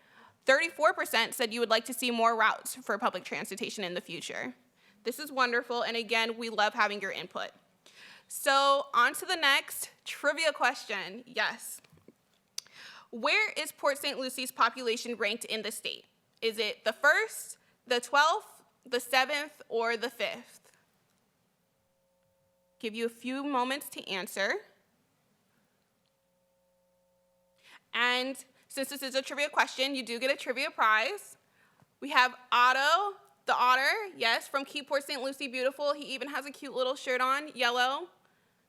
34% said you would like to see more routes for public transportation in the future. This is wonderful, and again, we love having your input. So on to the next trivia question. Yes. Where is Port St. Lucie's population ranked in the state? Is it the 1st, the 12th, the 7th, or the 5th? Give you a few moments to answer. And since this is a trivia question, you do get a trivia prize. We have Otto, the otter, yes, from Keep Port St. Lucie Beautiful. He even has a cute little shirt on, yellow.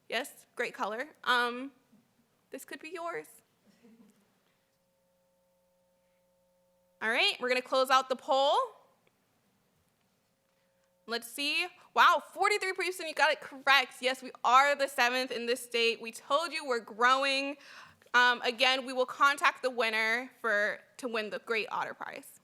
Yes, great color. This could be yours. All right, we're gonna close out the poll. Let's see. Wow, 43%, you got it correct. Yes, we are the 7th in this state. We told you we're growing. Again, we will contact the winner to win the Great Otter Prize.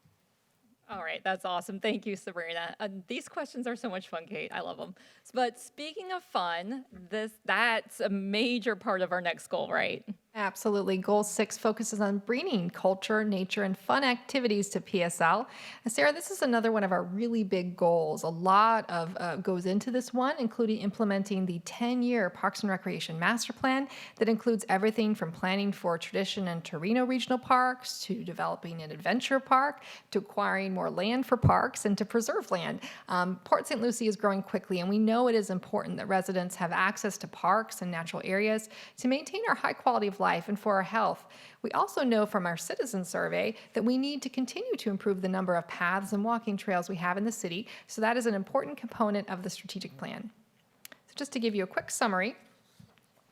All right, that's awesome. Thank you, Sabrina. These questions are so much fun, Kate. I love them. But speaking of fun, that's a major part of our next goal, right? Absolutely. Goal 6 focuses on bringing culture, nature, and fun activities to PSL. And Sarah, this is another one of our really big goals. A lot of goes into this one, including implementing the 10-year Parks and Recreation Master Plan that includes everything from planning for Tradition and Torino Regional Parks to developing an adventure park to acquiring more land for parks and to preserve land. Port St. Lucie is growing quickly, and we know it is important that residents have access to parks and natural areas to maintain our high quality of life and for our health. We also know from our citizen survey that we need to continue to improve the number of paths and walking trails we have in the city, so that is an important component of the strategic plan. So just to give you a quick summary.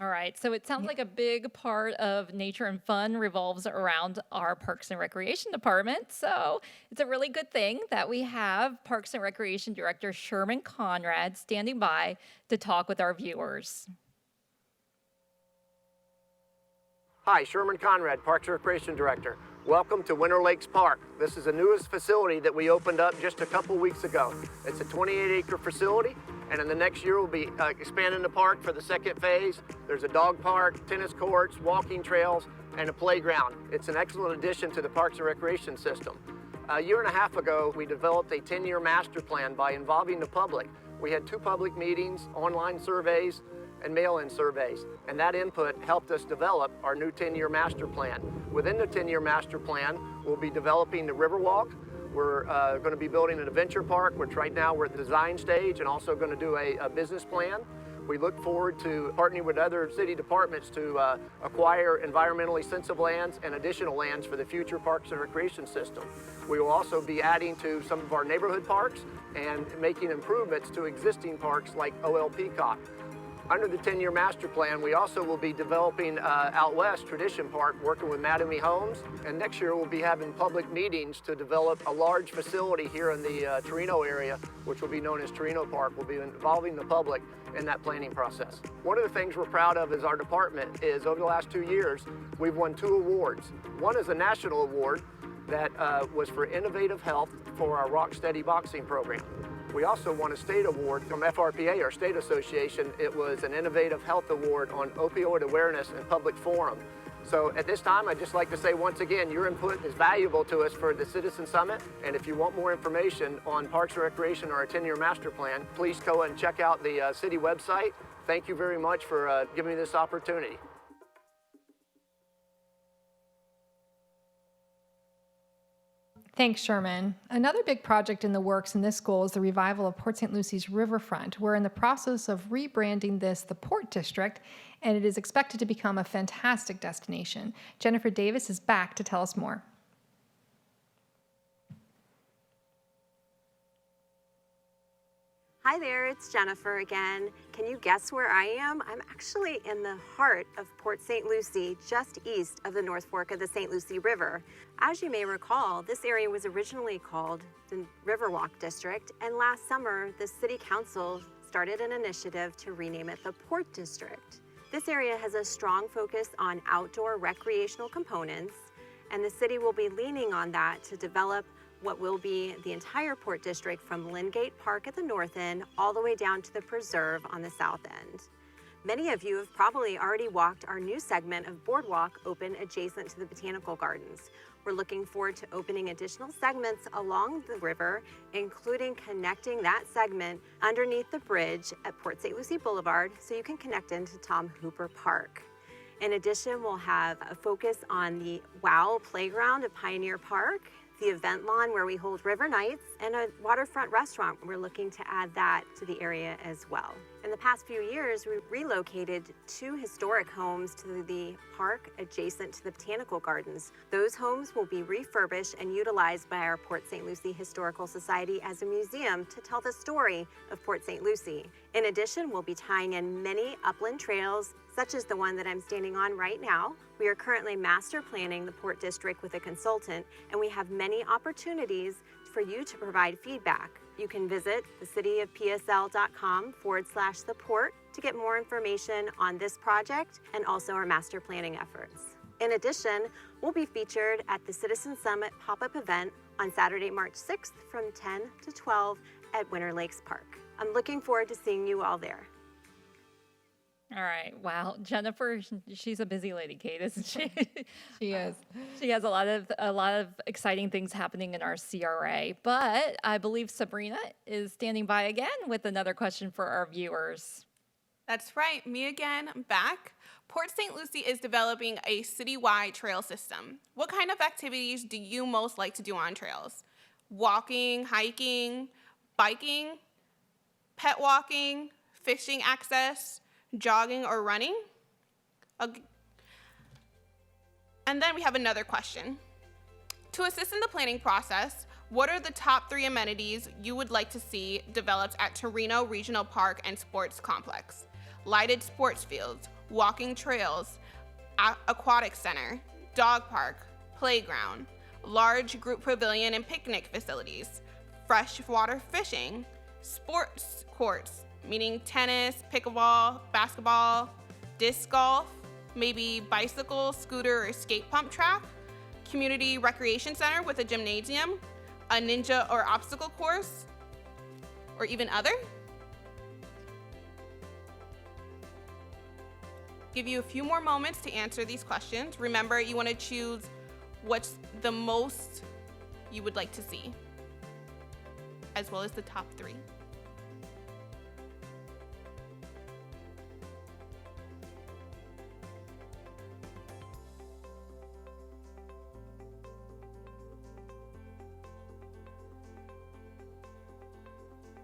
All right, so it sounds like a big part of nature and fun revolves around our Parks and Recreation Department. So it's a really good thing that we have Parks and Recreation Director Sherman Conrad standing by to talk with our viewers. Hi, Sherman Conrad, Parks and Recreation Director. Welcome to Winter Lakes Park. This is the newest facility that we opened up just a couple weeks ago. It's a 28-acre facility, and in the next year we'll be expanding the park for the second phase. There's a dog park, tennis courts, walking trails, and a playground. It's an excellent addition to the Parks and Recreation system. A year and a half ago, we developed a 10-year master plan by involving the public. We had 2 public meetings, online surveys, and mail-in surveys, and that input helped us develop our new 10-year master plan. Within the 10-year master plan, we'll be developing the Riverwalk. We're going to be building an adventure park, which right now we're at the design stage, and also going to do a business plan. We look forward to partnering with other city departments to acquire environmentally sensitive lands and additional lands for the future Parks and Recreation system. We will also be adding to some of our neighborhood parks and making improvements to existing parks like OL Peacock. Under the 10-year master plan, we also will be developing out west Tradition Park, working with Mattamy Homes. And next year we'll be having public meetings to develop a large facility here in the Torino area, which will be known as Torino Park. We'll be involving the public in that planning process. One of the things we're proud of as our department is over the last 2 years, we've won 2 awards. One is a national award that was for innovative health for our Rock Steady boxing program. We also won a state award from FRPA, our state association. It was an Innovative Health Award on opioid awareness and public forum. So at this time, I'd just like to say once again, your input is valuable to us for the Citizen Summit. And if you want more information on Parks and Recreation or our 10-year master plan, please go and check out the city website. Thank you very much for giving me this opportunity. Thanks, Sherman. Another big project in the works in this goal is the revival of Port St. Lucie's riverfront. We're in the process of rebranding this the Port District, and it is expected to become a fantastic destination. Jennifer Davis is back to tell us more. Hi there, it's Jennifer again. Can you guess where I am? I'm actually in the heart of Port St. Lucie, just east of the North Fork of the St. Lucie River. As you may recall, this area was originally called the Riverwalk District, and last summer, the City Council started an initiative to rename it the Port District. This area has a strong focus on outdoor recreational components, and the city will be leaning on that to develop what will be the entire Port District from Lingate Park at the north end all the way down to the Preserve on the south end. Many of you have probably already walked our new segment of Boardwalk open adjacent to the Botanical Gardens. We're looking forward to opening additional segments along the river, including connecting that segment underneath the bridge at Port St. Lucie Boulevard so you can connect into Tom Hooper Park. In addition, we'll have a focus on the WOW playground at Pioneer Park, the event lawn where we hold river nights, and a waterfront restaurant. We're looking to add that to the area as well. In the past few years, we relocated 2 historic homes to the park adjacent to the Botanical Gardens. Those homes will be refurbished and utilized by our Port St. Lucie Historical Society as a museum to tell the story of Port St. Lucie. In addition, we'll be tying in many upland trails, such as the one that I'm standing on right now. We are currently master planning the Port District with a consultant, and we have many opportunities for you to provide feedback. You can visit thecityofpsl.com/theport to get more information on this project and also our master planning efforts. In addition, we'll be featured at the Citizen Summit pop-up event on Saturday, March 6th from 10 to 12 at Winter Lakes Park. I'm looking forward to seeing you all there. All right. Wow. Jennifer, she's a busy lady, Kate, isn't she? She is. She has a lot of exciting things happening in our CRA. But I believe Sabrina is standing by again with another question for our viewers. That's right, me again, I'm back. Port St. Lucie is developing a citywide trail system. What kind of activities do you most like to do on trails? Walking, hiking, biking, pet walking, fishing access, jogging or running? And then we have another question. To assist in the planning process, what are the top 3 amenities you would like to see developed at Torino Regional Park and Sports Complex? Lighted sports fields, walking trails, aquatic center, dog park, playground, large group pavilion and picnic facilities, freshwater fishing, sports courts, meaning tennis, pickleball, basketball, disc golf, maybe bicycle, scooter, or skate pump track, community recreation center with a gymnasium, a ninja or obstacle course, or even other? Give you a few more moments to answer these questions. Remember, you want to choose what's the most you would like to see, as well as the top 3.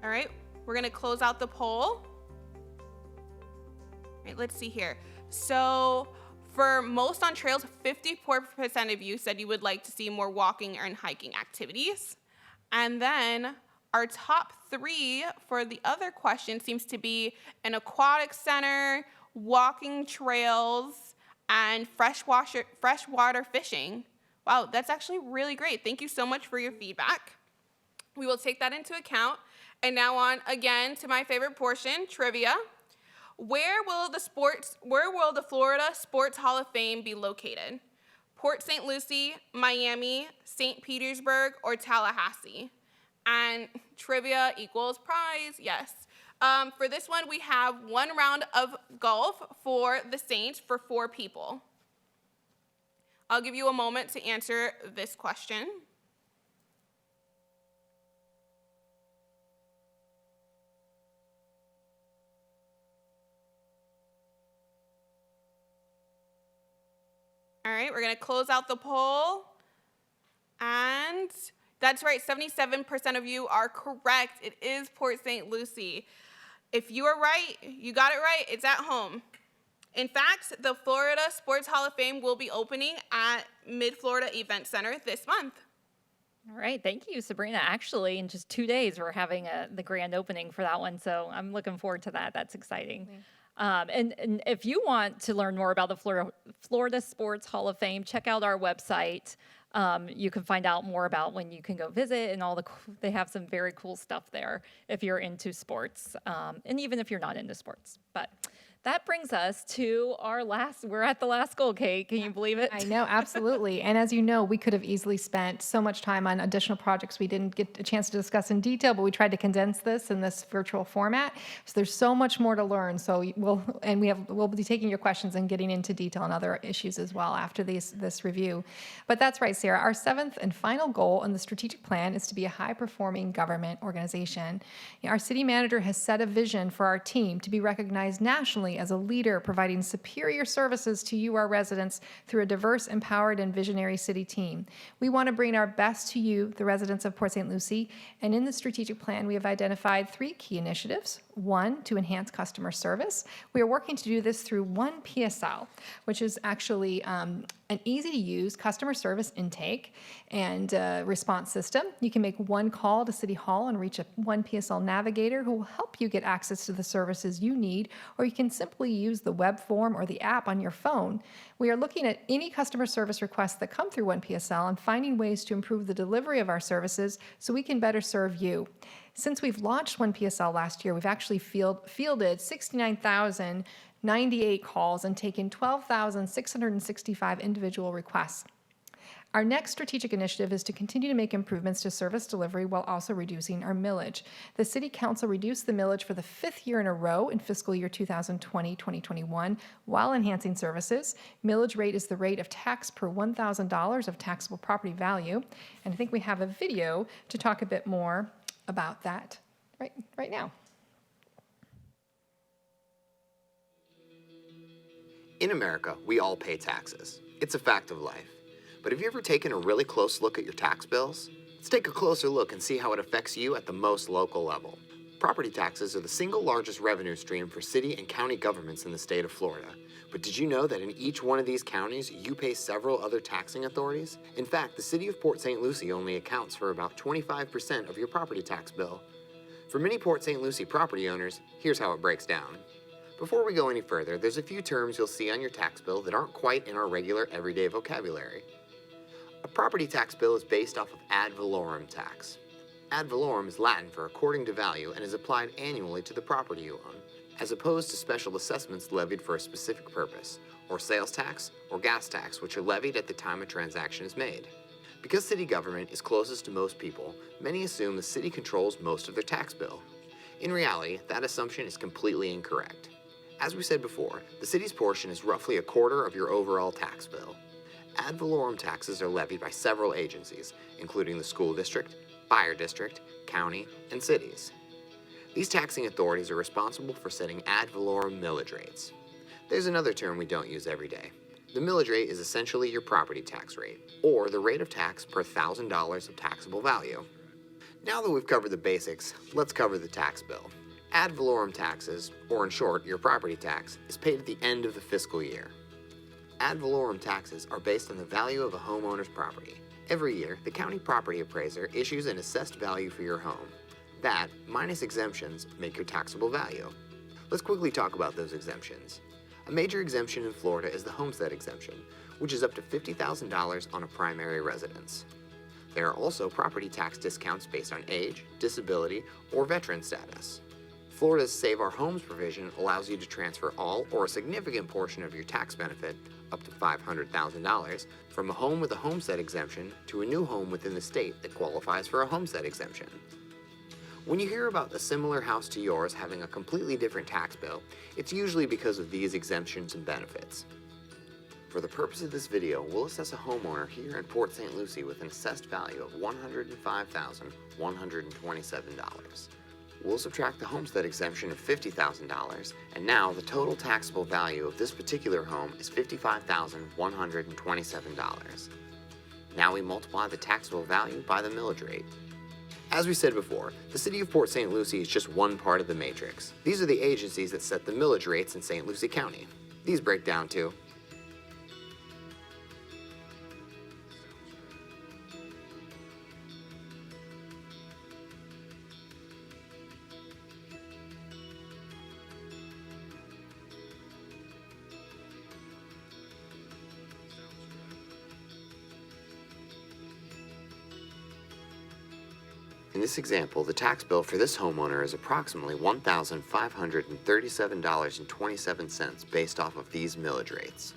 All right, we're gonna close out the poll. All right, let's see here. So for most on trails, 54% of you said you would like to see more walking and hiking activities. And then our top 3 for the other question seems to be an aquatic center, walking trails, and freshwater fishing. Wow, that's actually really great. Thank you so much for your feedback. We will take that into account. And now on again to my favorite portion, trivia. Where will the Florida Sports Hall of Fame be located? Port St. Lucie, Miami, St. Petersburg, or Tallahassee? And trivia equals prize, yes. For this one, we have 1 round of golf for the Saints for 4 people. I'll give you a moment to answer this question. All right, we're gonna close out the poll. And that's right, 77% of you are correct. It is Port St. Lucie. If you are right, you got it right, it's at home. In fact, the Florida Sports Hall of Fame will be opening at Mid-Florida Event Center this month. All right, thank you, Sabrina. Actually, in just 2 days, we're having the grand opening for that one, so I'm looking forward to that. That's exciting. And if you want to learn more about the Florida Sports Hall of Fame, check out our website. You can find out more about when you can go visit and they have some very cool stuff there if you're into sports, and even if you're not into sports. But that brings us to we're at the last goal, Kate. Can you believe it? I know, absolutely. And as you know, we could have easily spent so much time on additional projects we didn't get a chance to discuss in detail, but we tried to condense this in this virtual format. So there's so much more to learn. So we'll be taking your questions and getting into detail on other issues as well after this review. But that's right, Sarah. Our 7th and final goal in the strategic plan is to be a high-performing government organization. Our city manager has set a vision for our team to be recognized nationally County as a leader providing superior services to you, our residents, through a diverse, empowered, and visionary city team. We want to bring our best to you, the residents of Port St. Lucie, and in the strategic plan, we have identified 3 key initiatives. 1, to enhance customer service. We are working to do this through One PSL, which is actually an easy-to-use customer service intake and response system. You can make one call to City Hall and reach a One PSL navigator who will help you get access to the services you need, or you can simply use the web form or the app on your phone. We are looking at any customer service requests that come through One PSL and finding ways to improve the delivery of our services so we can better serve you. Since we've launched One PSL last year, we've actually fielded 69,098 calls and taken 12,665 individual requests. Our next strategic initiative is to continue to make improvements to service delivery while also reducing our millage. The City Council reduced the millage for the 5th year in a row in fiscal year 2020-2021 while enhancing services. Millage rate is the rate of tax per $1,000 of taxable property value. And I think we have a video to talk a bit more about that right now. In America, we all pay taxes. It's a fact of life. But have you ever taken a really close look at your tax bills? Let's take a closer look and see how it affects you at the most local level. Property taxes are the single largest revenue stream for city and county governments in the state of Florida. But did you know that in each one of these counties, you pay several other taxing authorities? In fact, the city of Port St. Lucie only accounts for about 25% of your property tax bill. For many Port St. Lucie property owners, here's how it breaks down. Before we go any further, there's a few terms you'll see on your tax bill that aren't quite in our regular everyday vocabulary. A property tax bill is based off of ad valorem tax. Ad valorem is Latin for according to value and is applied annually to the property you own, as opposed to special assessments levied for a specific purpose, or sales tax or gas tax, which are levied at the time a transaction is made. Because city government is closest to most people, many assume the city controls most of their tax bill. In reality, that assumption is completely incorrect. As we said before, the city's portion is roughly a quarter of your overall tax bill. Ad valorem taxes are levied by several agencies, including the school district, fire district, county, and cities. These taxing authorities are responsible for setting ad valorem millage rates. There's another term we don't use every day. The millage rate is essentially your property tax rate, or the rate of tax per $1,000 of taxable value. Now that we've covered the basics, let's cover the tax bill. Ad valorem taxes, or in short, your property tax, is paid at the end of the fiscal year. Ad valorem taxes are based on the value of a homeowner's property. Every year, the county property appraiser issues an assessed value for your home. That, minus exemptions, make your taxable value. Let's quickly talk about those exemptions. A major exemption in Florida is the homestead exemption, which is up to $50,000 on a primary residence. There are also property tax discounts based on age, disability, or veteran status. Florida's Save Our Homes provision allows you to transfer all or a significant portion of your tax benefit, up to $500,000, from a home with a homestead exemption to a new home within the state that qualifies for a homestead exemption. When you hear about a similar house to yours having a completely different tax bill, it's usually because of these exemptions and benefits. For the purpose of this video, we'll assess a homeowner here in Port St. Lucie with an assessed value of $105,127. We'll subtract the homestead exemption of $50,000, and now the total taxable value of this particular home is $55,127. Now we multiply the taxable value by the millage rate. As we said before, the city of Port St. Lucie is just one part of the matrix. These are the agencies that set the millage rates in St. Lucie County. These break down to In this example, the tax bill for this homeowner is approximately $1,537.27 based off of these millage rates.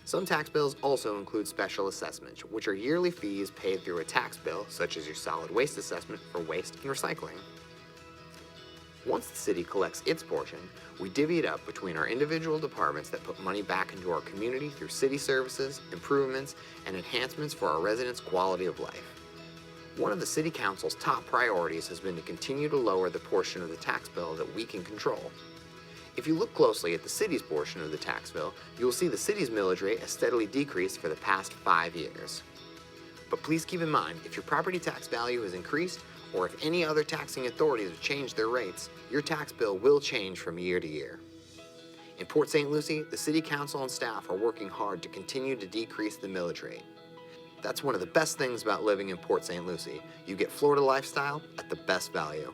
Some tax bills also include special assessments, which are yearly fees paid through a tax bill, such as your solid waste assessment for waste and recycling. Once the city collects its portion, we divvy it up between our individual departments that put money back into our community through city services, improvements, and enhancements for our residents' quality of life. One of the City Council's top priorities has been to continue to lower the portion of the tax bill that we can control. If you look closely at the city's portion of the tax bill, you will see the city's millage rate has steadily decreased for the past 5 years. But please keep in mind, if your property tax value has increased, or if any other taxing authorities have changed their rates, your tax bill will change from year to year. In Port St. Lucie, the City Council and staff are working hard to continue to decrease the millage rate. That's one of the best things about living in Port St. Lucie. You get Florida lifestyle at the best value.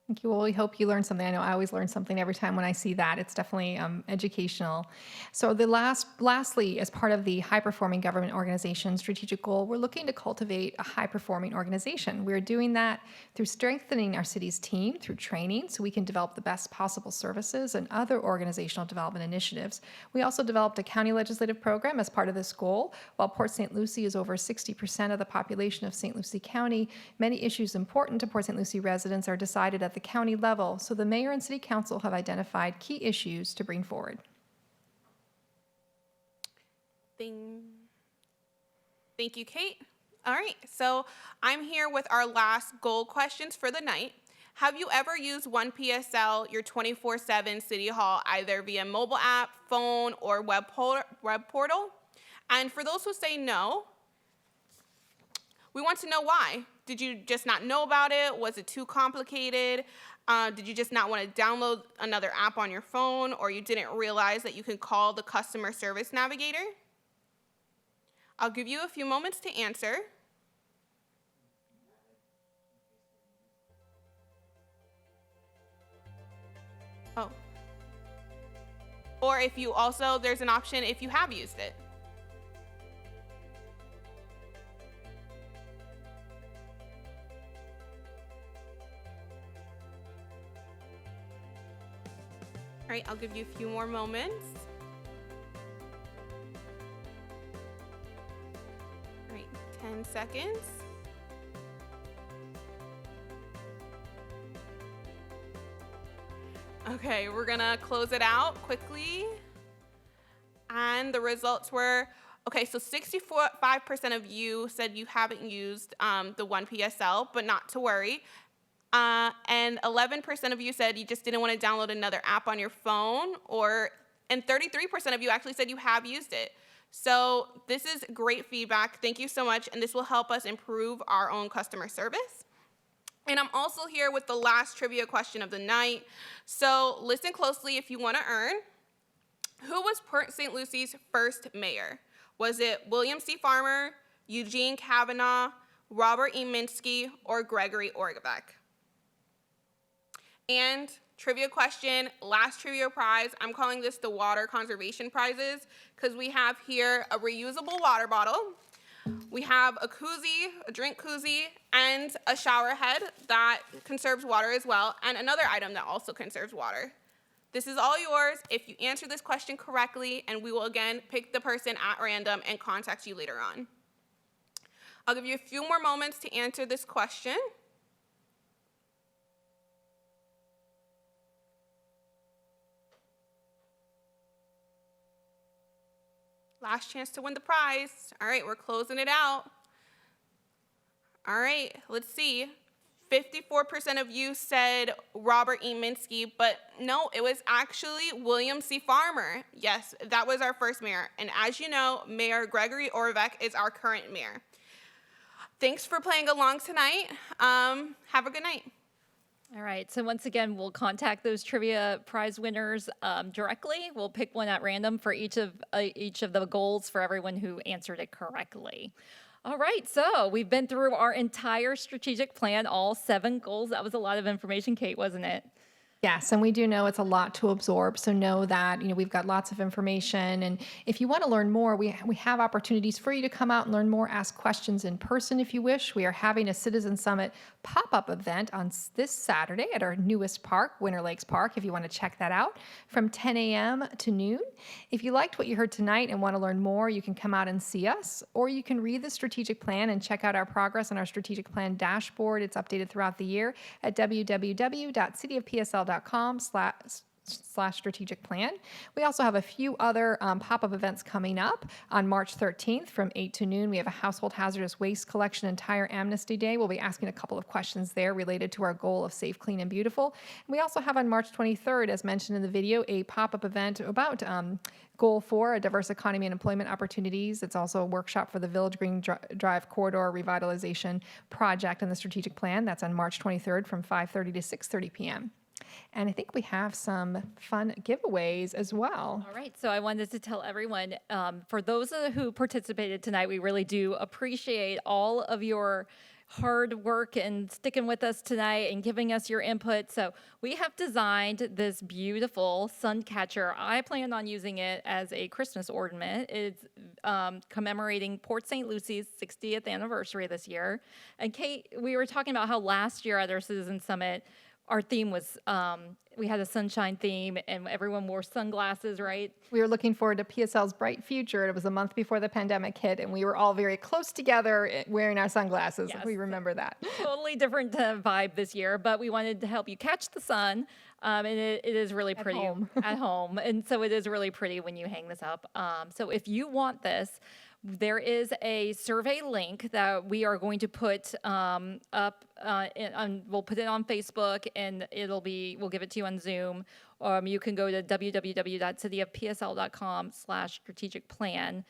Thank you. Well, we hope you learned something. I know I always learn something every time when I see that. It's definitely educational. So lastly, as part of the high-performing government organization strategic goal, we're looking to cultivate a high-performing organization. We're doing that through strengthening our city's team through training so we can develop the best possible services and other organizational development initiatives. We also developed a county legislative program as part of this goal. While Port St. Lucie is over 60% of the population of St. Lucie County, many issues important to Port St. Lucie residents are decided at the county level, so the mayor and city council have identified key issues to bring forward. Thank you, Kate. All right, so I'm here with our last goal questions for the night. Have you ever used One PSL, your 24/7 City Hall, either via mobile app, phone, or web portal? And for those who say no, we want to know why. Did you just not know about it? Was it too complicated? Did you just not want to download another app on your phone, or you didn't realize that you can call the customer service navigator? I'll give you a few moments to answer. Oh. Or if you also, there's an option if you have used it. All right, I'll give you a few more moments. All right, 10 seconds. Okay, we're gonna close it out quickly. And the results were, okay, so 65% of you said you haven't used the One PSL, but not to worry. And 11% of you said you just didn't want to download another app on your phone, and 33% of you actually said you have used it. So this is great feedback. Thank you so much, and this will help us improve our own customer service. And I'm also here with the last trivia question of the night. So listen closely if you want to earn. Who was Port St. Lucie's first mayor? Was it William C. Farmer, Eugene Kavanaugh, Robert E. Minsky, or Gregory Orgebeck? And trivia question, last trivia prize, I'm calling this the water conservation prizes because we have here a reusable water bottle. We have a koozie, a drink koozie, and a shower head that conserves water as well, and another item that also conserves water. This is all yours if you answer this question correctly, and we will again pick the person at random and contact you later on. I'll give you a few more moments to answer this question. Last chance to win the prize. All right, we're closing it out. All right, let's see. 54% of you said Robert E. Minsky, but no, it was actually William C. Farmer. Yes, that was our first mayor. And as you know, Mayor Gregory Orgebeck is our current mayor. Thanks for playing along tonight. Have a good night. All right, so once again, we'll contact those trivia prize winners directly. We'll pick one at random for each of the goals for everyone who answered it correctly. All right, so we've been through our entire strategic plan, all 7 goals. That was a lot of information, Kate, wasn't it? Yes, and we do know it's a lot to absorb, so know that we've got lots of information, and if you want to learn more, we have opportunities for you to come out and learn more, ask questions in person if you wish. We are having a Citizen Summit pop-up event on this Saturday at our newest park, Winter Lakes Park, if you want to check that out, from 10 a.m. to noon. If you liked what you heard tonight and want to learn more, you can come out and see us, or you can read the strategic plan and check out our progress on our strategic plan dashboard. It's updated throughout the year at www.cityofpsl.com strategic plan. We also have a few other pop-up events coming up. On March 13th from 8 to noon, we have a household hazardous waste collection and tire amnesty day. We'll be asking a couple of questions there related to our goal of safe, clean, and beautiful. And we also have on March 23rd, as mentioned in the video, a pop-up event about Goal 4, a diverse economy and employment opportunities. It's also a workshop for the Village Green Drive Corridor Revitalization Project and the strategic plan. That's on March 23rd from 5:30 to 6:30 p.m. And I think we have some fun giveaways as well. All right, so I wanted to tell everyone, for those who participated tonight, we really do appreciate all of your hard work and sticking with us tonight and giving us your input. So we have designed this beautiful sun catcher. I plan on using it as a Christmas ornament. It's commemorating Port St. Lucie's 60th anniversary this year. And Kate, we were talking about how last year at our Citizen Summit, our theme was, we had a sunshine theme and everyone wore sunglasses, right? We were looking forward to PSL's bright future. It was a month before the pandemic hit, and we were all very close together wearing our sunglasses. Yes. We remember that. Totally different vibe this year, but we wanted to help you catch the sun. And it is really pretty at home. And so it is really pretty when you hang this up. So if you want this, there is a survey link that we are going to put up, we'll put it on Facebook, and we'll give it to you on Zoom. You can go to www.cityofpsl.com/strategic plan.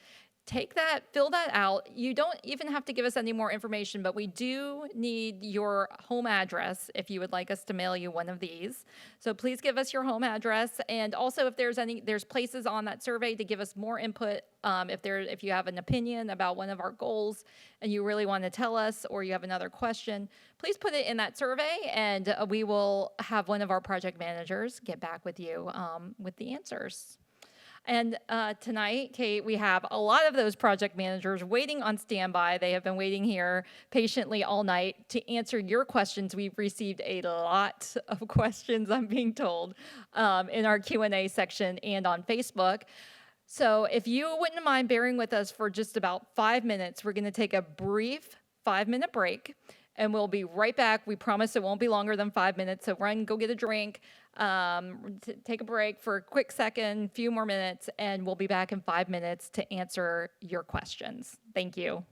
Take that, fill that out. You don't even have to give us any more information, but we do need your home address if you would like us to mail you one of these. So please give us your home address. And also if there's places on that survey to give us more input. If you have an opinion about one of our goals and you really want to tell us, or you have another question, please put it in that survey, and we will have one of our project managers get back with you with the answers. And tonight, Kate, we have a lot of those project managers waiting on standby. They have been waiting here patiently all night to answer your questions. We've received a lot of questions, I'm being told, in our Q&A section and on Facebook. So if you wouldn't mind bearing with us for just about 5 minutes, we're going to take a brief 5-minute break, and we'll be right back. We promise it won't be longer than 5 minutes, so run, go get a drink. Take a break for a quick second, few more minutes, and we'll be back in 5 minutes to answer your questions. Thank you.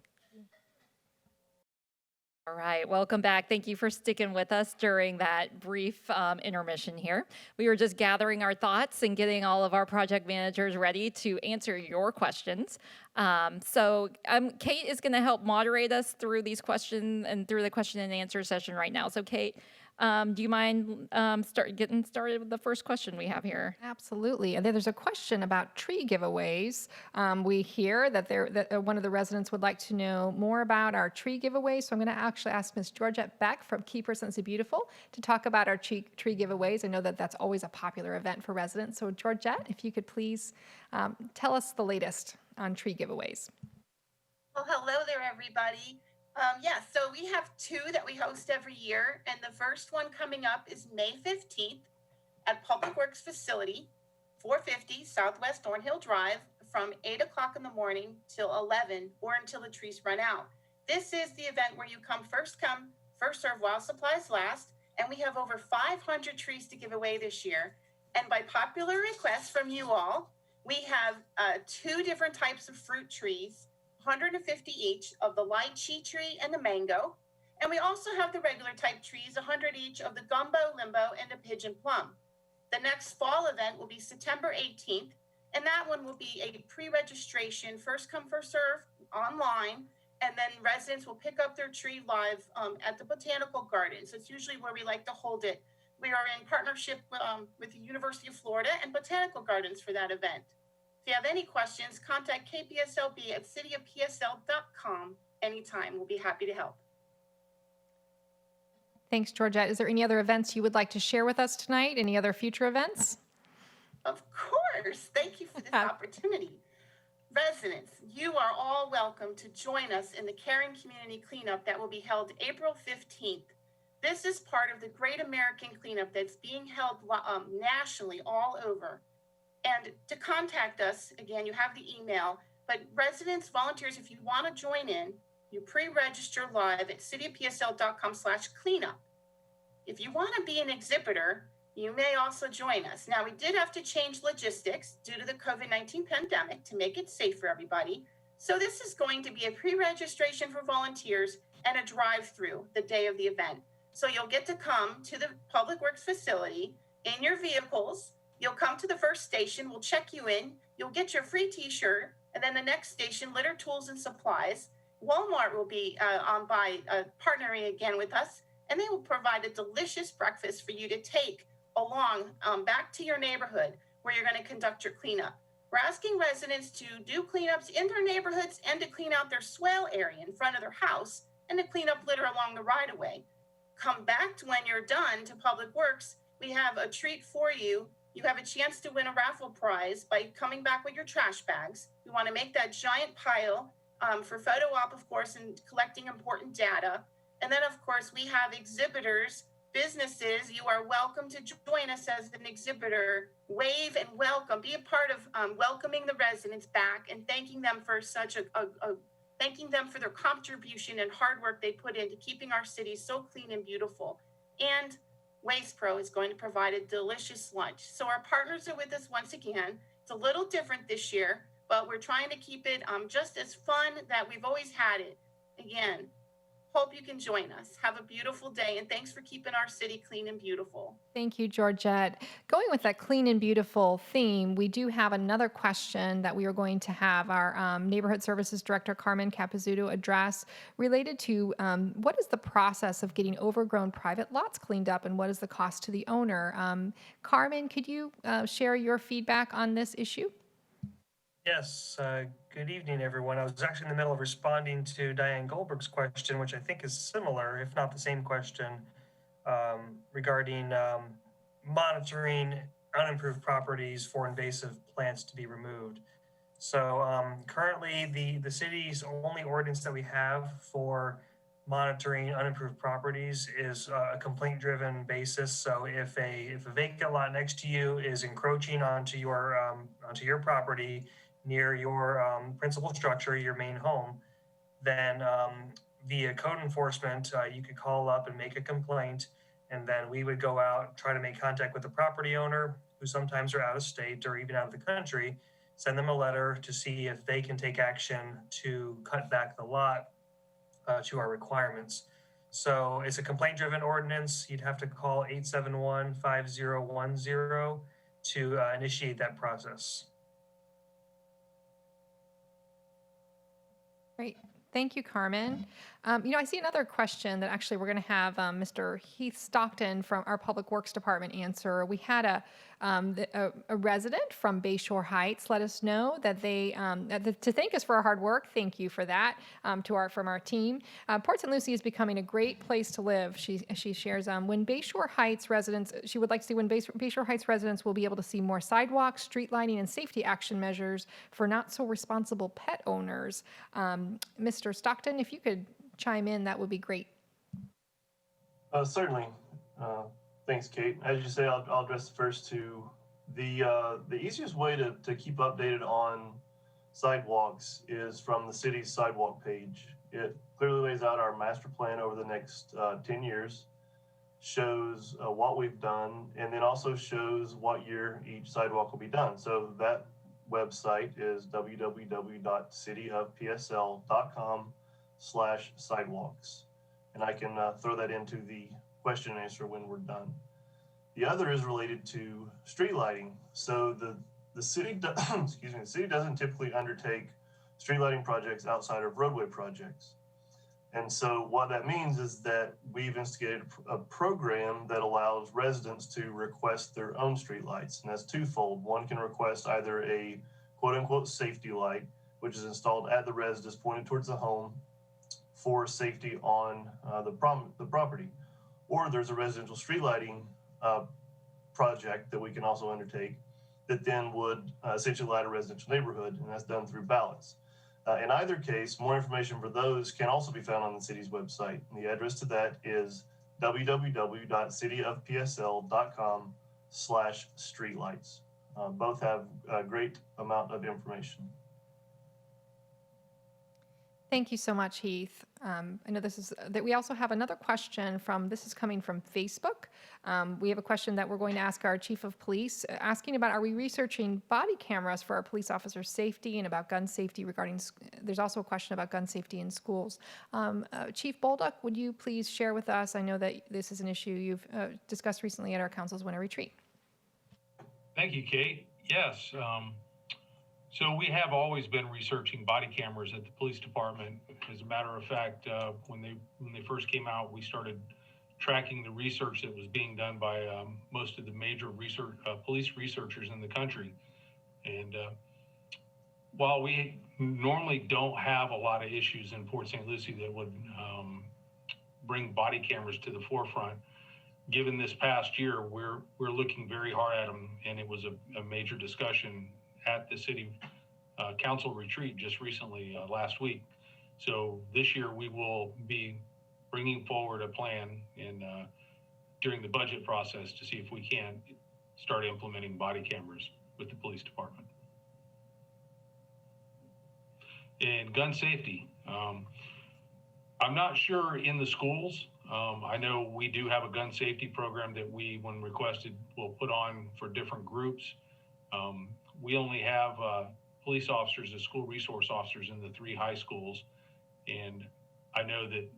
All right, welcome back. Thank you for sticking with us during that brief intermission here. We were just gathering our thoughts and getting all of our project managers ready to answer your questions. Kate is going to help moderate us through these questions and through the question and answer session right now. So Kate, do you mind getting started with the first question we have here? Absolutely. And then there's a question about tree giveaways. We hear that one of the residents would like to know more about our tree giveaways. So I'm going to actually ask Ms. Georgette Beck from Keep Her Sense of Beautiful to talk about our tree giveaways. I know that that's always a popular event for residents. So Georgette, if you could please tell us the latest on tree giveaways. Well, hello there, everybody. So we have 2 that we host every year, and the first one coming up is May 15th at Public Works Facility, 450 Southwest Thornhill Drive, from 8 o'clock in the morning till 11 or until the trees run out. This is the event where you come, first serve while supplies last, and we have over 500 trees to give away this year. And by popular request from you all, we have 2 different types of fruit trees, 150 each of the lychee tree and the mango. And we also have the regular type trees, 100 each of the gumbo, limbo, and the pigeon plum. The next fall event will be September 18th, and that one will be a pre-registration, first come, first serve online, and then residents will pick up their tree live at the Botanical Gardens. It's usually where we like to hold it. We are in partnership with the University of Florida and Botanical Gardens for that event. If you have any questions, contact KPSLB at cityofpsl.com anytime. We'll be happy to help. Thanks, Georgette. Is there any other events you would like to share with us tonight? Any other future events? Of course. Thank you for this opportunity. Residents, you are all welcome to join us in the Caring Community Cleanup that will be held April 15th. This is part of the Great American Cleanup that's being held nationally all over. And to contact us, again, you have the email, but residents, volunteers, if you want to join in, you pre-register live at cityofpsl.com/cleanup. If you want to be an exhibitor, you may also join us. Now, we did have to change logistics due to the COVID-19 pandemic to make it safe for everybody. So this is going to be a pre-registration for volunteers and a drive-through the day of the event. So you'll get to come to the Public Works facility in your vehicles. You'll come to the first station, we'll check you in, you'll get your free t-shirt, and then the next station, litter, tools, and supplies. Walmart will be partnering again with us, and they will provide a delicious breakfast for you to take along back to your neighborhood where you're going to conduct your cleanup. We're asking residents to do cleanups in their neighborhoods and to clean out their swale area in front of their house and to clean up litter along the right-of-way. Come back when you're done to Public Works. We have a treat for you. You have a chance to win a raffle prize by coming back with your trash bags. We want to make that giant pile for photo op, of course, and collecting important data. And then, of course, we have exhibitors, businesses. You are welcome to join us as an exhibitor. Wave and welcome. Be a part of welcoming the residents back and thanking them for thanking them for their contribution and hard work they put into keeping our city so clean and beautiful. And Waste Pro is going to provide a delicious lunch. So our partners are with us once again. It's a little different this year, but we're trying to keep it just as fun that we've always had it. Again, hope you can join us. Have a beautiful day, and thanks for keeping our city clean and beautiful. Thank you, Georgette. Going with that clean and beautiful theme, we do have another question that we are going to have our Neighborhood Services Director, Carmen Capizzuto, address related to what is the process of getting overgrown private lots cleaned up and what is the cost to the owner? Carmen, could you share your feedback on this issue? Yes, good evening, everyone. I was actually in the middle of responding to Diane Goldberg's question, which I think is similar, if not the same question, regarding monitoring unimproved properties for invasive plants to be removed. So currently, the city's only ordinance that we have for monitoring unimproved properties is a complaint-driven basis. So if a vacant lot next to you is encroaching onto your property, near your principal structure, your main home, then via code enforcement, you could call up and make a complaint, and then we would go out, try to make contact with the property owner, who sometimes are out of state or even out of the country, send them a letter to see if they can take action to cut back the lot to our requirements. So it's a complaint-driven ordinance. You'd have to call 871-5010 to initiate that process. Great. Thank you, Carmen. I see another question that actually we're going to have Mr. Heath Stockton from our Public Works Department answer. We had a resident from Bayshore Heights let us know that they to thank us for our hard work. Thank you for that from our team. Port St. Lucie is becoming a great place to live. She shares when Bayshore Heights residents, she would like to see when Bayshore Heights residents will be able to see more sidewalks, street lighting, and safety action measures for not so responsible pet owners. Mr. Stockton, if you could chime in, that would be great. Certainly. Thanks, Kate. As you say, I'll address the first two. The easiest way to keep updated on sidewalks is from the city's sidewalk page. It clearly lays out our master plan over the next 10 years, shows what we've done, and then also shows what year each sidewalk will be done. So that website is www.cityofpsl.com/sidewalks. And I can throw that into the question and answer when we're done. The other is related to street lighting. So the city, the city doesn't typically undertake street lighting projects outside of roadway projects. And so what that means is that we've instigated a program that allows residents to request their own street lights. And that's twofold. One can request either a quote unquote safety light, which is installed at the residence pointed towards the home for safety on the property. Or there's a residential street lighting project that we can also undertake that then would essentially light a residential neighborhood, and that's done through ballots. In either case, more information for those can also be found on the city's website. And the address to that is www.cityofpsl.com/streetlights. Both have a great amount of information. Thank you so much, Heath. I know that we also have another question this is coming from Facebook. We have a question that we're going to ask our chief of police, asking about, are we researching body cameras for our police officers' safety and about gun safety there's also a question about gun safety in schools. Chief Bolduc, would you please share with us? I know that this is an issue you've discussed recently at our council's winter retreat. Thank you, Kate. Yes. So we have always been researching body cameras at the police department. As a matter of fact, when they first came out, we started tracking the research that was being done by most of the major police researchers in the country. And while we normally don't have a lot of issues in Port St. Lucie that would bring body cameras to the forefront, given this past year, we're looking very hard at them, and it was a major discussion at the city council retreat just recently last week. So this year we will be bringing forward a plan during the budget process to see if we can start implementing body cameras with the police department. And gun safety, I'm not sure in the schools. I know we do have a gun safety program that we, when requested, will put on for different groups. We only have police officers as school resource officers in the 3 high schools. And I know that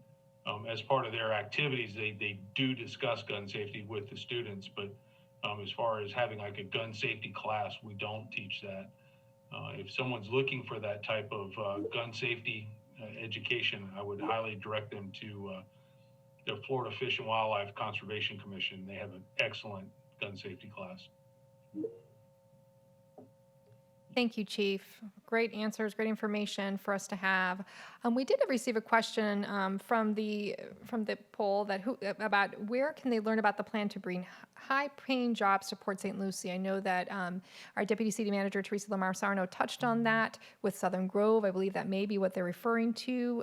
as part of their activities, they do discuss gun safety with the students. But as far as having like a gun safety class, we don't teach that. If someone's looking for that type of gun safety education, I would highly direct them to the Florida Fish and Wildlife Conservation Commission. They have an excellent gun safety class. Thank you, Chief. Great answers, great information for us to have. We did receive a question from the poll about where can they learn about the plan to bring high-paying jobs to Port St. Lucie. I know that our Deputy City Manager, Teresa Lamar Sarno, touched on that with Southern Grove. I believe that may be what they're referring to.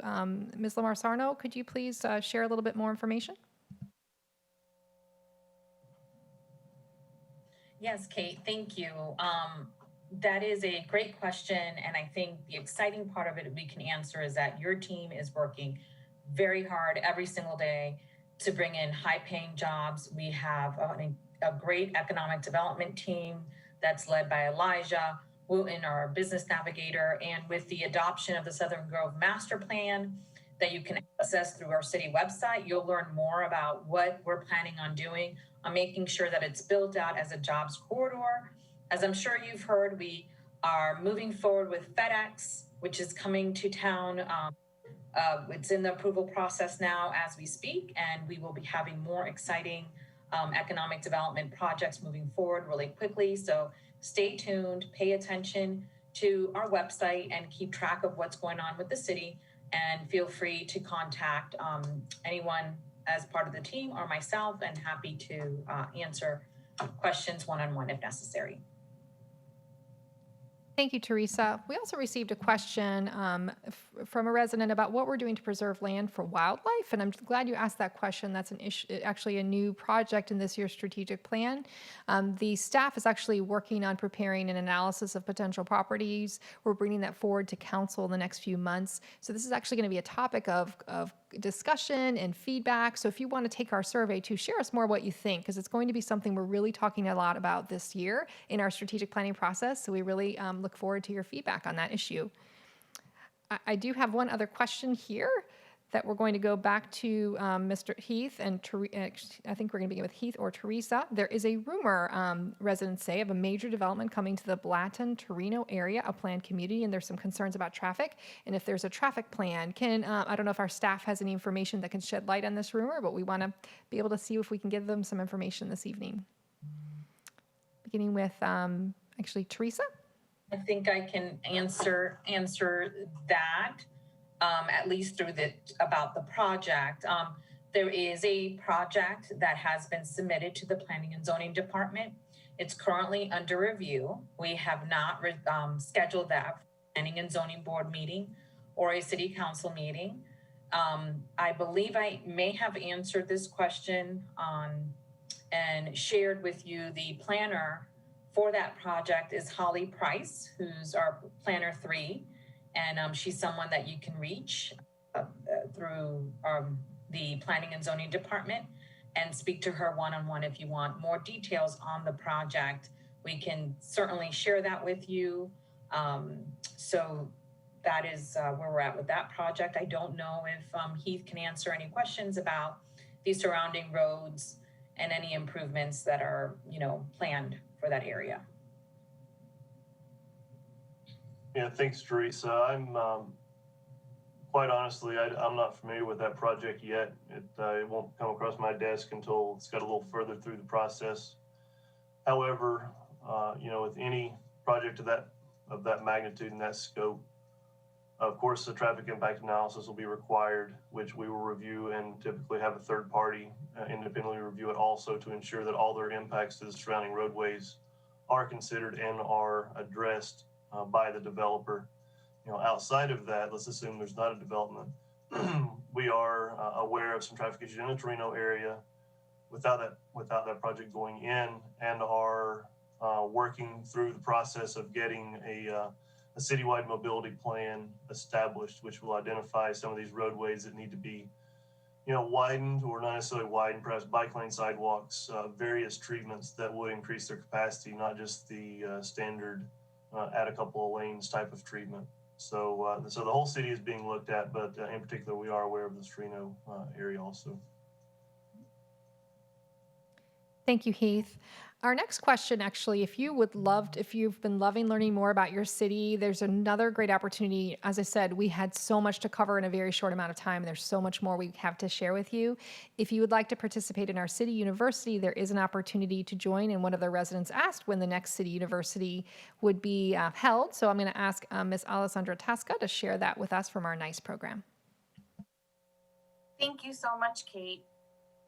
Ms. Lamar Sarno, could you please share a little bit more information? Yes, Kate, thank you. That is a great question, and I think the exciting part of it we can answer is that your team is working very hard every single day to bring in high-paying jobs. We have a great economic development team that's led by Elijah Wooten, our business navigator, and with the adoption of the Southern Grove Master Plan that you can access through our city website, you'll learn more about what we're planning on doing, on making sure that it's built out as a jobs corridor. As I'm sure you've heard, we are moving forward with FedEx, which is coming to town. It's in the approval process now as we speak, and we will be having more exciting economic development projects moving forward really quickly. So stay tuned, pay attention to our website, and keep track of what's going on with the city. And feel free to contact anyone as part of the team or myself, and happy to answer questions one-on-one if necessary. Thank you, Teresa. We also received a question from a resident about what we're doing to preserve land for wildlife, and I'm glad you asked that question. That's an issue, actually a new project in this year's strategic plan. The staff is actually working on preparing an analysis of potential properties. We're bringing that forward to council in the next few months. So this is actually going to be a topic of discussion and feedback. So if you want to take our survey to share us more what you think, because it's going to be something we're really talking a lot about this year in our strategic planning process. So we really look forward to your feedback on that issue. I do have one other question here that we're going to go back to Mr. Heath and I think we're going to begin with Heath or Teresa. There is a rumor, residents say, of a major development coming to the Blatton-Torino area, a planned community, and there's some concerns about traffic. And if there's a traffic plan, I don't know if our staff has any information that can shed light on this rumor, but we want to be able to see if we can give them some information this evening. Beginning with, actually, Teresa? I think I can answer that. At least through about the project. There is a project that has been submitted to the Planning and Zoning Department. It's currently under review. We have not scheduled that for a Planning and Zoning Board meeting or a City Council meeting. I believe I may have answered this question and shared with you the planner for that project is Holly Price, who's our Planner 3. And she's someone that you can reach through the Planning and Zoning Department and speak to her one-on-one if you want more details on the project. We can certainly share that with you. So that is where we're at with that project. I don't know if Heath can answer any questions about the surrounding roads and any improvements that are, planned for that area. Yeah, thanks, Teresa. I'm quite honestly, I'm not familiar with that project yet. It won't come across my desk until it's got a little further through the process. However, with any project of that magnitude and that scope, of course, the traffic impact analysis will be required, which we will review and typically have a third party independently review it also to ensure that all their impacts to the surrounding roadways are considered and are addressed by the developer. Outside of that, let's assume there's not a development. We are aware of some traffic issues in the Torino area without that project going in, and are working through the process of getting a citywide mobility plan established, which will identify some of these roadways that need to be, widened, or not necessarily widened, perhaps bike lane sidewalks, various treatments that would increase their capacity, not just the standard add a couple of lanes type of treatment. So the whole city is being looked at, but in particular, we are aware of the Torino area also. Thank you, Heath. Our next question, actually, if you've been loving learning more about your city, there's another great opportunity. As I said, we had so much to cover in a very short amount of time. There's so much more we have to share with you. If you would like to participate in our city university, there is an opportunity to join, and one of the residents asked when the next city university would be held. So I'm going to ask Ms. Alessandra Tasca to share that with us from our NICE program. Thank you so much, Kate.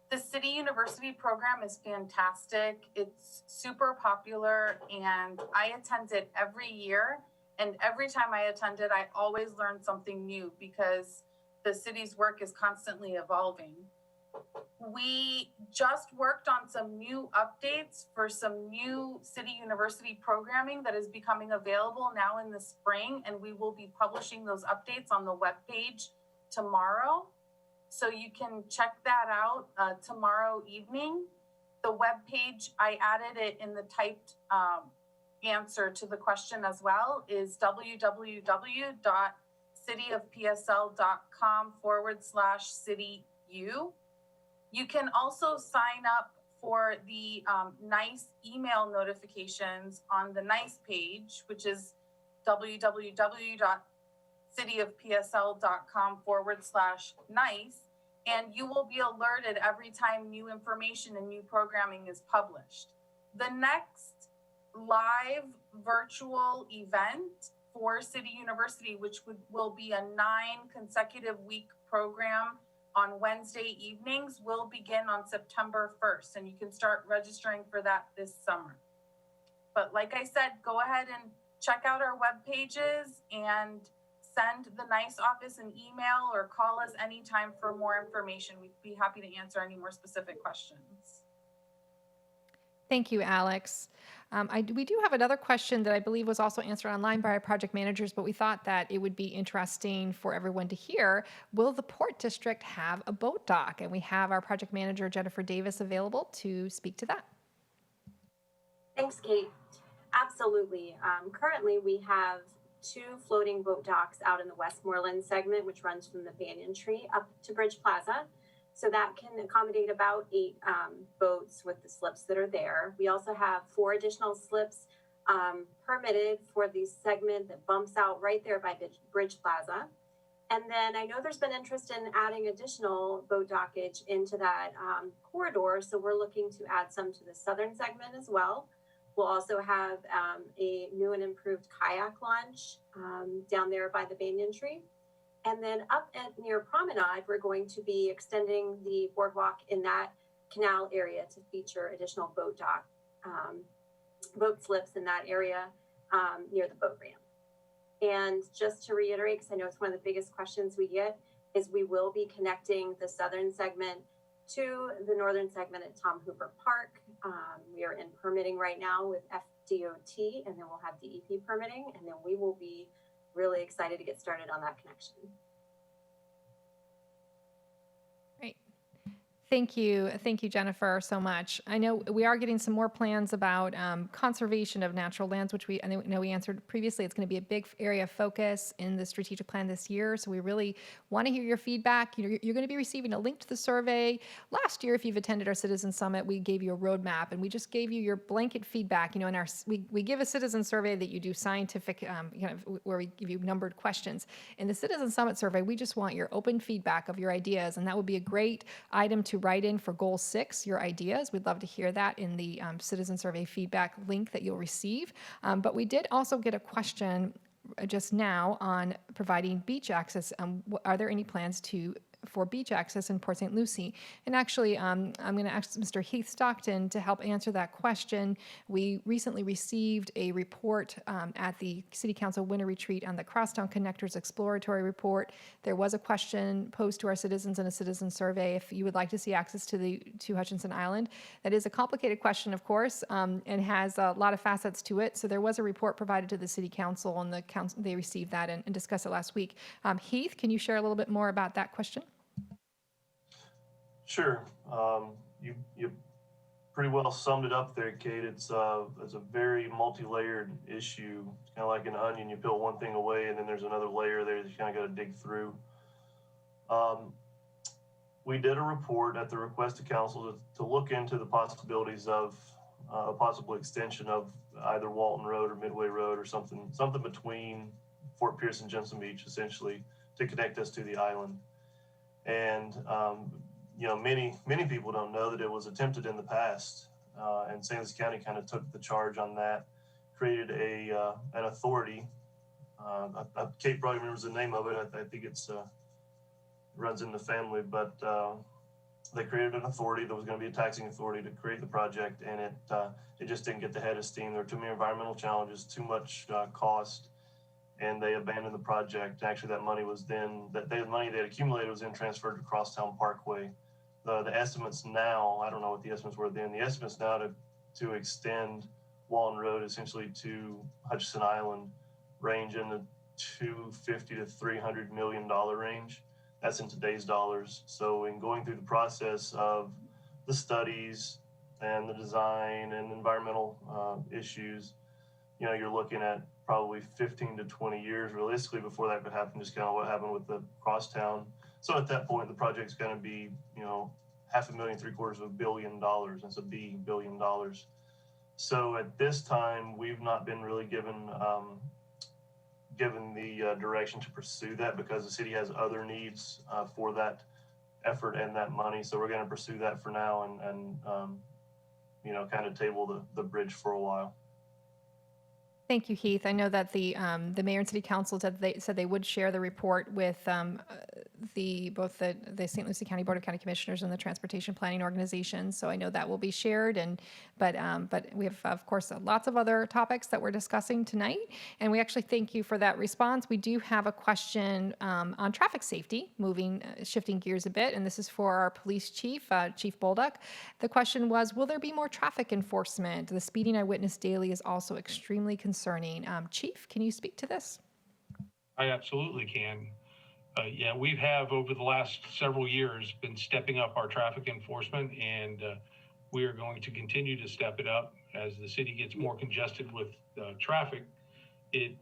The City University program is fantastic. It's super popular, and I attend it every year. And every time I attend it, I always learn something new because the city's work is constantly evolving. We just worked on some new updates for some new City University programming that is becoming available now in the spring, and we will be publishing those updates on the webpage tomorrow. So you can check that out tomorrow evening. The webpage, I added it in the typed answer to the question as well, is www.cityofpsl.com/cityu. You can also sign up for the NICE email notifications on the NICE page, which is www.cityofpsl.com/NICE, and you will be alerted every time new information and new programming is published. The next live virtual event for City University, which will be a 9 consecutive week program on Wednesday evenings, will begin on September 1st, and you can start registering for that this summer. But like I said, go ahead and check out our web pages and send the NICE office an email or call us anytime for more information. We'd be happy to answer any more specific questions. Thank you, Alex. We do have another question that I believe was also answered online by our project managers, but we thought that it would be interesting for everyone to hear. Will the Port District have a boat dock? And we have our project manager, Jennifer Davis, available to speak to that. Thanks, Kate. Absolutely. Currently, we have 2 floating boat docks out in the Westmoreland segment, which runs from the Banyan Tree up to Bridge Plaza. So that can accommodate about 8 boats with the slips that are there. We also have 4 additional slips permitted for the segment that bumps out right there by Bridge Plaza. And then I know there's been interest in adding additional boat dockage into that corridor. So we're looking to add some to the southern segment as well. We'll also have a new and improved kayak launch down there by the Banyan Tree. And then up near Promenade, we're going to be extending the boardwalk in that canal area to feature additional boat slips in that area near the boat ramp. And just to reiterate, because I know it's one of the biggest questions we get, is we will be connecting the southern segment to the northern segment at Tom Hooper Park. We are in permitting right now with FDOT, and then we'll have DEP permitting, and then we will be really excited to get started on that connection. Great. Thank you, Jennifer, so much. I know we are getting some more plans about conservation of natural lands, which I know we answered previously. It's going to be a big area of focus in the strategic plan this year. So we really want to hear your feedback. You're going to be receiving a link to the survey. Last year, if you've attended our Citizen Summit, we gave you a roadmap, and we just gave you your blanket feedback. In we give a citizen survey that you do scientific, where we give you numbered questions. In the Citizen Summit survey, we just want your open feedback of your ideas, and that would be a great item to write in for goal 6, your ideas. We'd love to hear that in the citizen survey feedback link that you'll receive. But we did also get a question just now on providing beach access. Are there any plans for beach access in Port St. Lucie? And actually, I'm going to ask Mr. Heath Stockton to help answer that question. We recently received a report at the City Council Winter Retreat on the Crosstown Connectors Exploratory Report. There was a question posed to our citizens in a citizen survey if you would like to see access to Hutchinson Island. That is a complicated question, of course, and has a lot of facets to it. So there was a report provided to the City Council, and the council, they received that and discussed it last week. Heath, can you share a little bit more about that question? Sure. You pretty well summed it up there, Kate. It's a very multi-layered issue. It's kind of like an onion. You peel one thing away, and then there's another layer there that you kind of got to dig through. We did a report at the request of council to look into the possibilities of a possible extension of either Walton Road or Midway Road or something between Fort Pierce and Jensen Beach, essentially, to connect us to the island. And many people don't know that it was attempted in the past, and St. Louis County kind of took the charge on that, created an authority. Kate probably remembers the name of it. I think it's runs in the family, but they created an authority that was going to be a taxing authority to create the project, and it just didn't get the head of steam. There were too many environmental challenges, too much cost, and they abandoned the project. Actually, that money was then the money they had accumulated was then transferred to Crosstown Parkway. The estimates now, I don't know what the estimates were then. The estimates now to extend Walton Road essentially to Hutchinson Island range in the $250 to $300 million range. That's in today's dollars. So in going through the process of the studies and the design and environmental issues, you're looking at probably 15 to 20 years realistically before that could happen, just kind of what happened with the Crosstown. So at that point, the project's going to be, $500,000, $750 million. That's a B, $1 billion. So at this time, we've not been really given the direction to pursue that because the city has other needs for that effort and that money. So we're going to pursue that for now and kind of table the bridge for a while. Thank you, Heath. I know that the mayor and city council said they would share the report with both the St. Lucie County Board of County Commissioners and the Transportation Planning Organization. So I know that will be shared, but we have, of course, lots of other topics that we're discussing tonight, and we actually thank you for that response. We do have a question on traffic safety, shifting gears a bit, and this is for our police chief, Chief Bolduc. The question was, will there be more traffic enforcement? The speeding I witness daily is also extremely concerning. Chief, can you speak to this? I absolutely can. Yeah, we have over the last several years been stepping up our traffic enforcement, and we are going to continue to step it up as the city gets more congested with traffic. The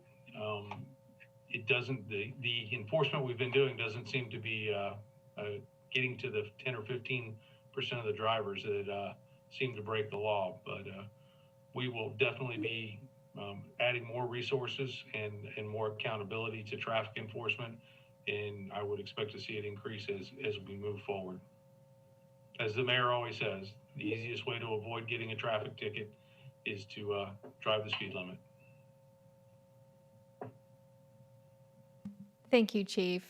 enforcement we've been doing doesn't seem to be getting to the 10 or 15% of the drivers that seem to break the law, but we will definitely be adding more resources and more accountability to traffic enforcement, and I would expect to see it increase as we move forward. As the mayor always says, the easiest way to avoid getting a traffic ticket is to drive the speed limit. Thank you, Chief.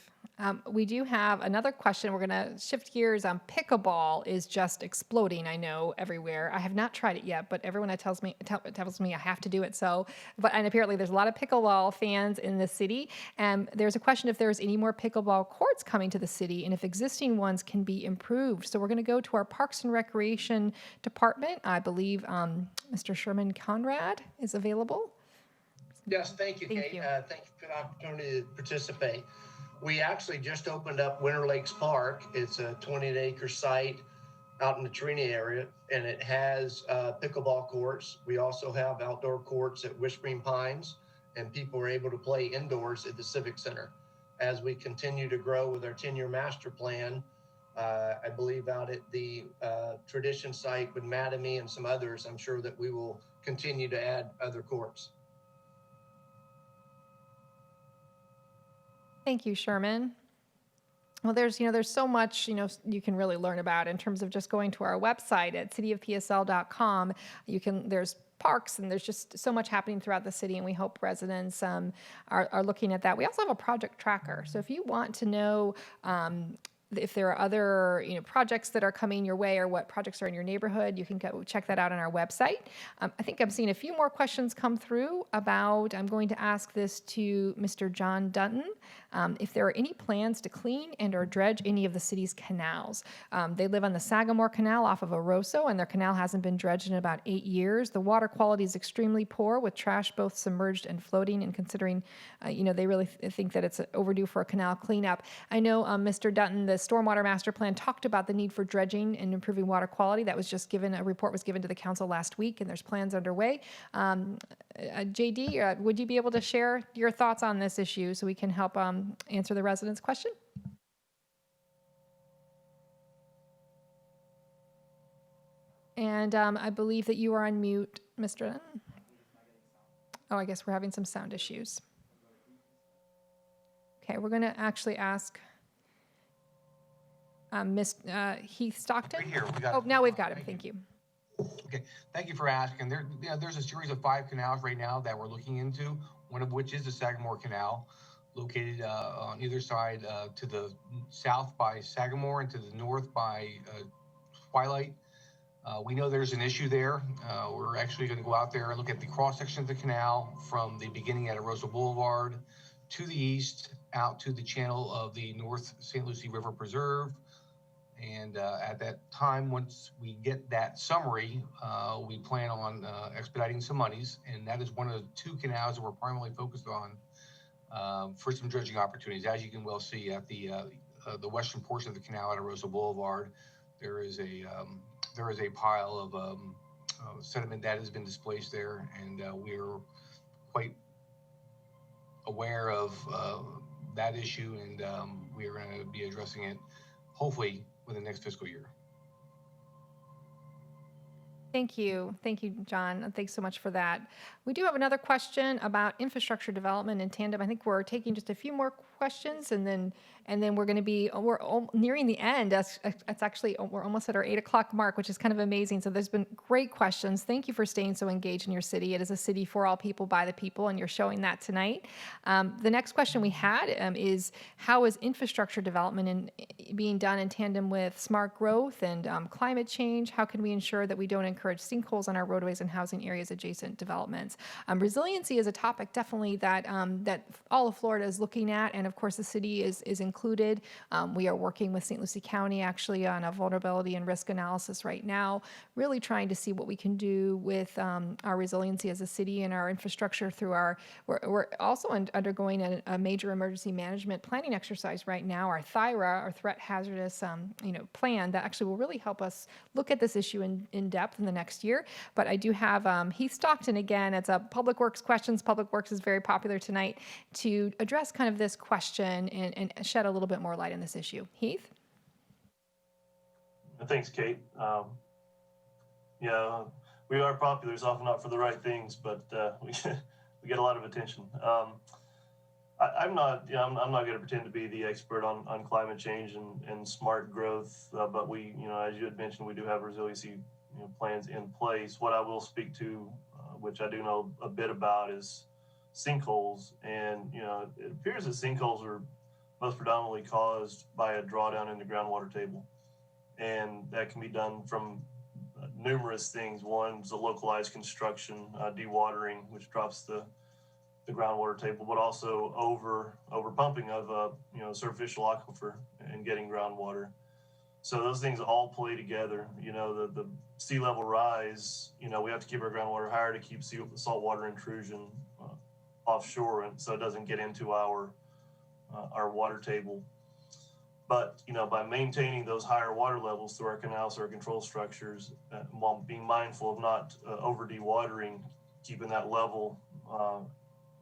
We do have another question. We're going to shift gears. Pickleball is just exploding, I know, everywhere. I have not tried it yet, but everyone tells me I have to do it. And apparently there's a lot of pickleball fans in the city. And there's a question if there's any more pickleball courts coming to the city and if existing ones can be improved. So we're going to go to our Parks and Recreation Department. I believe Mr. Sherman Conrad is available. Yes, thank you, Kate. Thank you for the opportunity to participate. We actually just opened up Winter Lakes Park. It's a 28-acre site out in the Trini area, and it has pickleball courts. We also have outdoor courts at Whispering Pines, and people are able to play indoors at the Civic Center. As we continue to grow with our 10-year master plan, I believe out at the Tradition site with Mattamy and some others, I'm sure that we will continue to add other courts. Thank you, Sherman. Well, there's so much, you can really learn about in terms of just going to our website at cityofpsl.com. There's parks and there's just so much happening throughout the city, and we hope residents are looking at that. We also have a project tracker. So if you want to know if there are other projects that are coming your way or what projects are in your neighborhood, you can go check that out on our website. I think I'm seeing a few more questions come through about, I'm going to ask this to Mr. John Dutton, if there are any plans to clean and or dredge any of the city's canals. They live on the Sagamore Canal off of Oroso, and their canal hasn't been dredged in about 8 years. The water quality is extremely poor, with trash both submerged and floating, and considering, they really think that it's overdue for a canal cleanup. I know, Mr. Dutton, the Stormwater Master Plan talked about the need for dredging and improving water quality. That was just a report was given to the council last week, and there's plans underway. JD, would you be able to share your thoughts on this issue so we can help answer the residents' question? And I believe that you are on mute, Mr. Dutton. Oh, I guess we're having some sound issues. Okay, we're going to actually ask Heath Stockton. Right here, now we've got him. Thank you. Okay, thank you for asking. There's a series of 5 canals right now that we're looking into, one of which is the Sagamore Canal, located on either side, to the south by Sagamore and to the north by Twilight. We know there's an issue there. We're actually going to go out there and look at the cross-section of the canal from the beginning at Oroso Boulevard to the east, out to the channel of the North St. Lucie River Preserve. And at that time, once we get that summary, we plan on expediting some monies. And that is one of the 2 canals that we're primarily focused on for some dredging opportunities. As you can well see at the western portion of the canal at Oroso Boulevard, there is a pile of sediment that has been displaced there, and we're quite aware of that issue, and we are going to be addressing it hopefully within the next fiscal year. Thank you, John. Thanks so much for that. We do have another question about infrastructure development in tandem. I think we're taking just a few more questions, and then we're going to be nearing the end. It's actually, we're almost at our 8 o'clock mark, which is kind of amazing. So there's been great questions. Thank you for staying so engaged in your city. It is a city for all people, by the people, and you're showing that tonight. The next question we had is, how is infrastructure development being done in tandem with smart growth and climate change? How can we ensure that we don't encourage sinkholes on our roadways and housing areas adjacent developments? Resiliency is a topic definitely that all of Florida is looking at, and of course the city is included. We are working with St. Lucie County actually on a vulnerability and risk analysis right now, really trying to see what we can do with our resiliency as a city and our infrastructure through we're also undergoing a major emergency management planning exercise right now, our THIRA, our threat hazardous plan, that actually will really help us look at this issue in depth in the next year. But I do have Heath Stockton again. It's a Public Works questions. Public Works is very popular tonight, to address kind of this question and shed a little bit more light on this issue. Heath? Thanks, Kate. Yeah, we are popular. It's often not for the right things, but we get a lot of attention. I'm not going to pretend to be the expert on climate change and smart growth, but we, as you had mentioned, we do have resiliency plans in place. What I will speak to, which I do know a bit about, is sinkholes. And it appears that sinkholes are most predominantly caused by a drawdown in the groundwater table, and that can be done from numerous things. One is a localized construction, dewatering, which drops the groundwater table, but also over pumping of a superficial aquifer and getting groundwater. So those things all play together. The sea level rise, we have to keep our groundwater higher to keep saltwater intrusion offshore, and so it doesn't get into our water table. But, you know, by maintaining those higher water levels through our canals or our control structures, while being mindful of not over dewatering, keeping that level,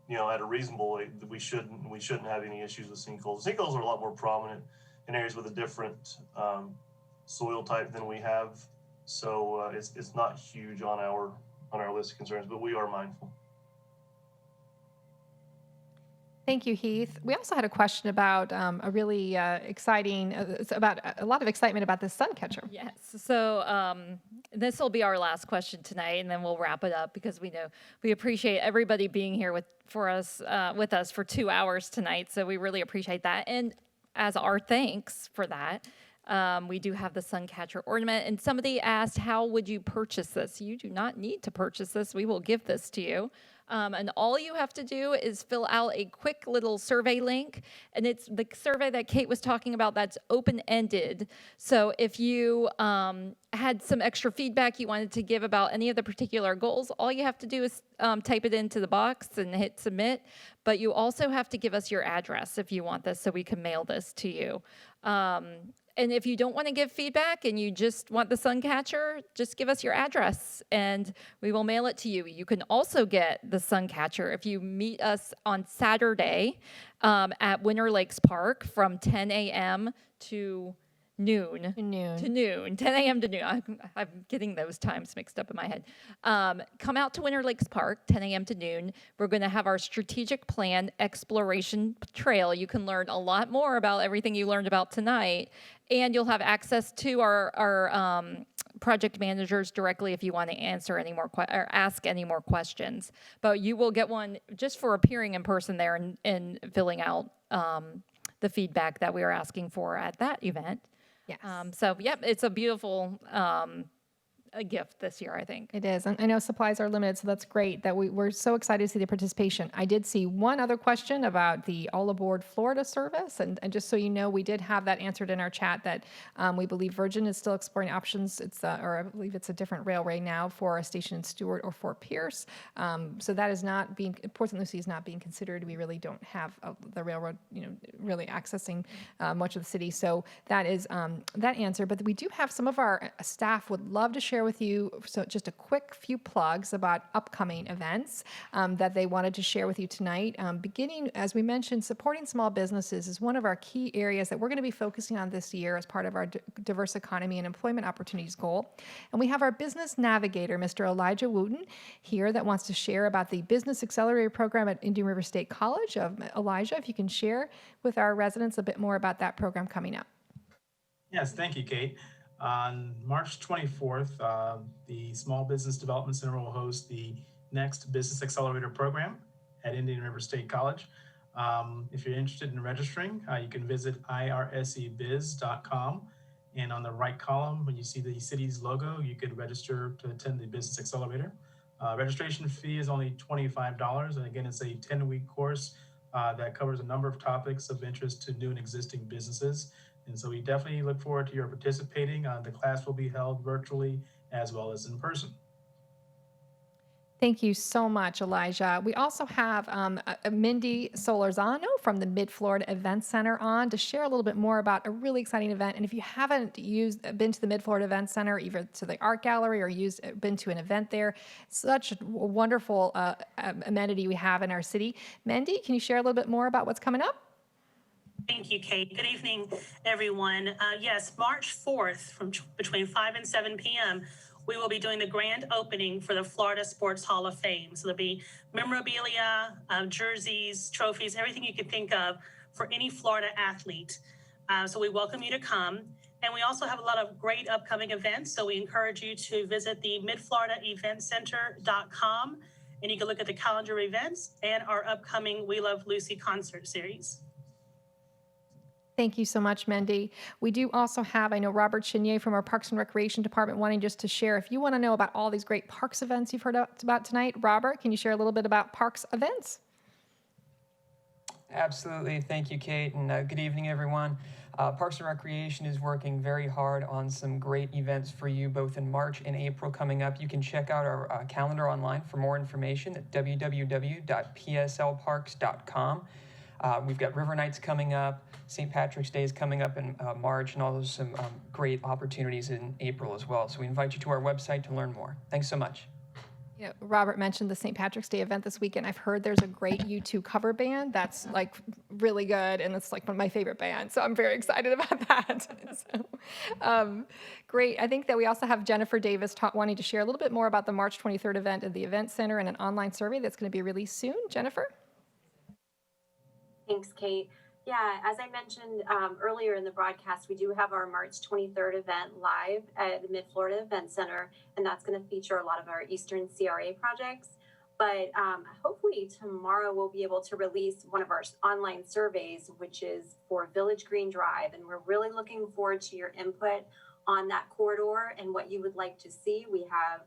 you know, at a reasonable rate, we shouldn't have any issues with sinkholes. Sinkholes are a lot more prominent in areas with a different soil type than we have, so it's not huge on our list of concerns, but we are mindful. Thank you, Heath. We also had a question about a really exciting, about a lot of excitement about this sun catcher. Yes. So this will be our last question tonight, and then we'll wrap it up because we appreciate everybody being here with us for 2 hours tonight. So we really appreciate that. And as our thanks for that, we do have the sun catcher ornament. And somebody asked, how would you purchase this? You do not need to purchase this. We will give this to you. And all you have to do is fill out a quick little survey link. And it's the survey that Kate was talking about that's open-ended. So if you had some extra feedback you wanted to give about any of the particular goals, all you have to do is type it into the box and hit submit. But you also have to give us your address if you want this so we can mail this to you. And if you don't want to give feedback and you just want the sun catcher, just give us your address and we will mail it to you. You can also get the sun catcher if you meet us on Saturday at Winter Lakes Park from 10 a.m. to noon. 10 a.m. to noon. I'm getting those times mixed up in my head. Come out to Winter Lakes Park, 10 a.m. to noon. We're going to have our strategic plan exploration trail. You can learn a lot more about everything you learned about tonight, and you'll have access to our project managers directly if you want to answer any more or ask any more questions. But you will get one just for appearing in person there and filling out the feedback that we are asking for at that event. Yes. So, yep, it's a beautiful a gift this year, I think. It is. And I know supplies are limited, so that's great that we're so excited to see the participation. I did see one other question about the All Aboard Florida service. And just so you know, we did have that answered in our chat that we believe Virgin is still exploring options. It's or I believe it's a different railway now for a station in Stewart or Fort Pierce. So that is not being, Port St. Lucie is not being considered. We really don't have the railroad, really accessing much of the city. So that is that answer. But we do have some of our staff would love to share with you, so just a quick few plugs about upcoming events that they wanted to share with you tonight. Beginning, as we mentioned, supporting small businesses is one of our key areas that we're going to be focusing on this year as part of our diverse economy and employment opportunities goal. And we have our business navigator, Mr. Elijah Wooten, here that wants to share about the Business Accelerator Program at Indian River State College. Elijah, if you can share with our residents a bit more about that program coming up. Yes, thank you, Kate. On March 24th, the Small Business Development Center will host the next Business Accelerator Program at Indian River State College. If you're interested in registering, you can visit irsebiz.com. And on the right column, when you see the city's logo, you could register to attend the Business Accelerator. Registration fee is only $25. And again, it's a 10-week course that covers a number of topics of interest to new and existing businesses. And so we definitely look forward to your participating. The class will be held virtually as well as in person. Thank you so much, Elijah. We also have Mindy Solorzano from the Mid-Florida Event Center on to share a little bit more about a really exciting event. And if you haven't been to the Mid-Florida Event Center, either to the art gallery or been to an event there, such a wonderful amenity we have in our city. Mindy, can you share a little bit more about what's coming up? Thank you, Kate. Good evening, everyone. Yes, March 4th, from between 5 and 7 p.m., we will be doing the grand opening for the Florida Sports Hall of Fame. So there'll be memorabilia, jerseys, trophies, everything you could think of for any Florida athlete. So we welcome you to come. And we also have a lot of great upcoming events. So we encourage you to visit the midfloridaeventcenter.com, and you can look at the calendar of events and our upcoming We Love Lucie concert series. Thank you so much, Mindy. We do also have, I know Robert Chenier from our Parks and Recreation Department wanting just to share, if you want to know about all these great parks events you've heard about tonight, Robert, can you share a little bit about parks events? Absolutely. Thank you, Kate, and good evening, everyone. Parks and Recreation is working very hard on some great events for you both in March and April coming up. You can check out our calendar online for more information at www.pslparks.com. We've got River Nights coming up, St. Patrick's Day is coming up in March, and also some great opportunities in April as well. So we invite you to our website to learn more. Thanks so much. You know, Robert mentioned the St. Patrick's Day event this weekend. I've heard there's a great U2 cover band that's like really good, and it's like one of my favorite bands. So I'm very excited about that. Great. I think that we also have Jennifer Davis wanting to share a little bit more about the March 23rd event at the Event Center and an online survey that's going to be released soon. Jennifer? Thanks, Kate. Yeah, as I mentioned earlier in the broadcast, we do have our March 23rd event live at the Mid-Florida Event Center, and that's going to feature a lot of our Eastern CRA projects. But hopefully tomorrow we'll be able to release one of our online surveys, which is for Village Green Drive, and we're really looking forward to your input on that corridor and what you would like to see. We have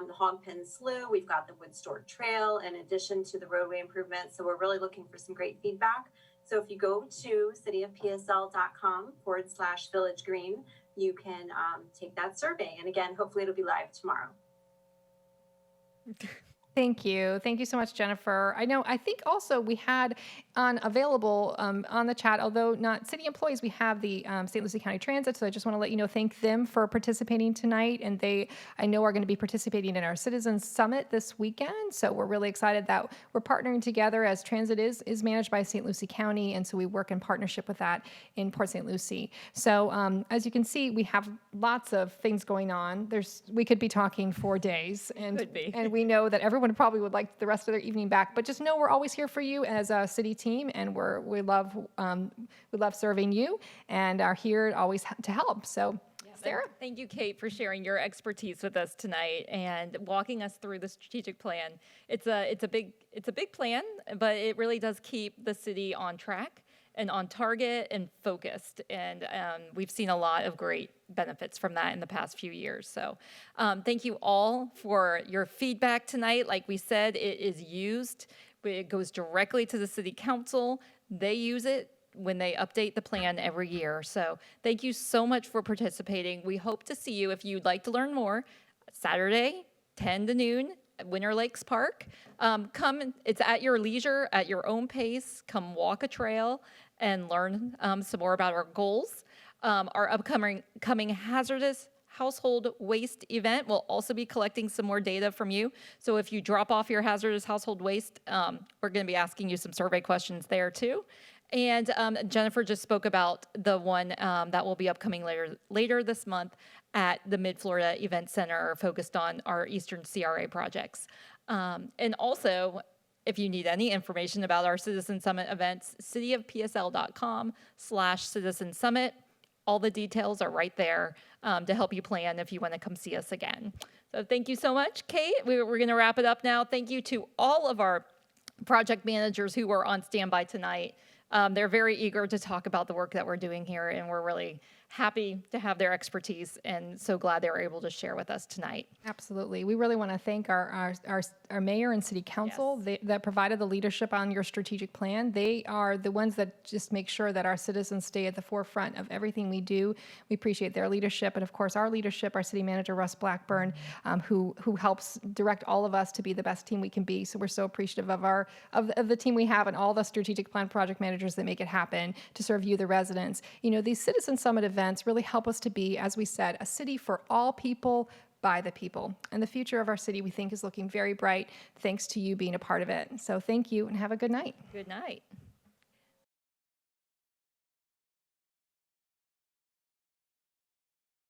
the Hog Pen Slough, we've got the Wood Store Trail, in addition to the roadway improvements. So we're really looking for some great feedback. So if you go to cityofpsl.com/Village Green, you can take that survey. And again, hopefully it'll be live tomorrow. Thank you. Thank you so much, Jennifer. I think also we had available on the chat, although not city employees, we have the St. Lucie County Transit. So I just want to let you know, thank them for participating tonight. And I know, are going to be participating in our Citizens Summit this weekend. So we're really excited that we're partnering together, as transit is managed by St. Lucie County. And so we work in partnership with that in Port St. Lucie. So as you can see, we have lots of things going on. We could be talking for days. And we know that everyone probably would like the rest of their evening back, but just know we're always here for you as a city team, and we love serving you and are here always to help. So Sarah? Thank you, Kate, for sharing your expertise with us tonight and walking us through the strategic plan. It's a big plan, but it really does keep the city on track and on target and focused. And we've seen a lot of great benefits from that in the past few years. So thank you all for your feedback tonight. Like we said, it is used. It goes directly to the city council. They use it when they update the plan every year. So thank you so much for participating. We hope to see you, if you'd like to learn more, Saturday, 10 to noon, at Winter Lakes Park. Come, it's at your leisure, at your own pace. Come walk a trail and learn some more about our goals. Our upcoming hazardous household waste event will also be collecting some more data from you. So if you drop off your hazardous household waste, we're going to be asking you some survey questions there too. And Jennifer just spoke about the one that will be upcoming later this month at the Mid-Florida Event Center, focused on our Eastern CRA projects. And also, if you need any information about our Citizen Summit events, cityofpsl.com/Citizen Summit. All the details are right there to help you plan if you want to come see us again. So thank you so much, Kate. We're going to wrap it up now. Thank you to all of our project managers who were on standby tonight. They're very eager to talk about the work that we're doing here, and we're really happy to have their expertise and so glad they were able to share with us tonight. Absolutely. We really want to thank our mayor and city council that provided the leadership on your strategic plan. They are the ones that just make sure that our citizens stay at the forefront of everything we do. We appreciate their leadership, and of course our leadership, our city manager, Russ Blackburn, who helps direct all of us to be the best team we can be. So we're so appreciative of the team we have and all the strategic plan project managers that make it happen to serve you, the residents. You know, these Citizen Summit events really help us to be, as we said, a city for all people, by the people. And the future of our city, we think, is looking very bright thanks to you being a part of it. So thank you and have a good night. Good night.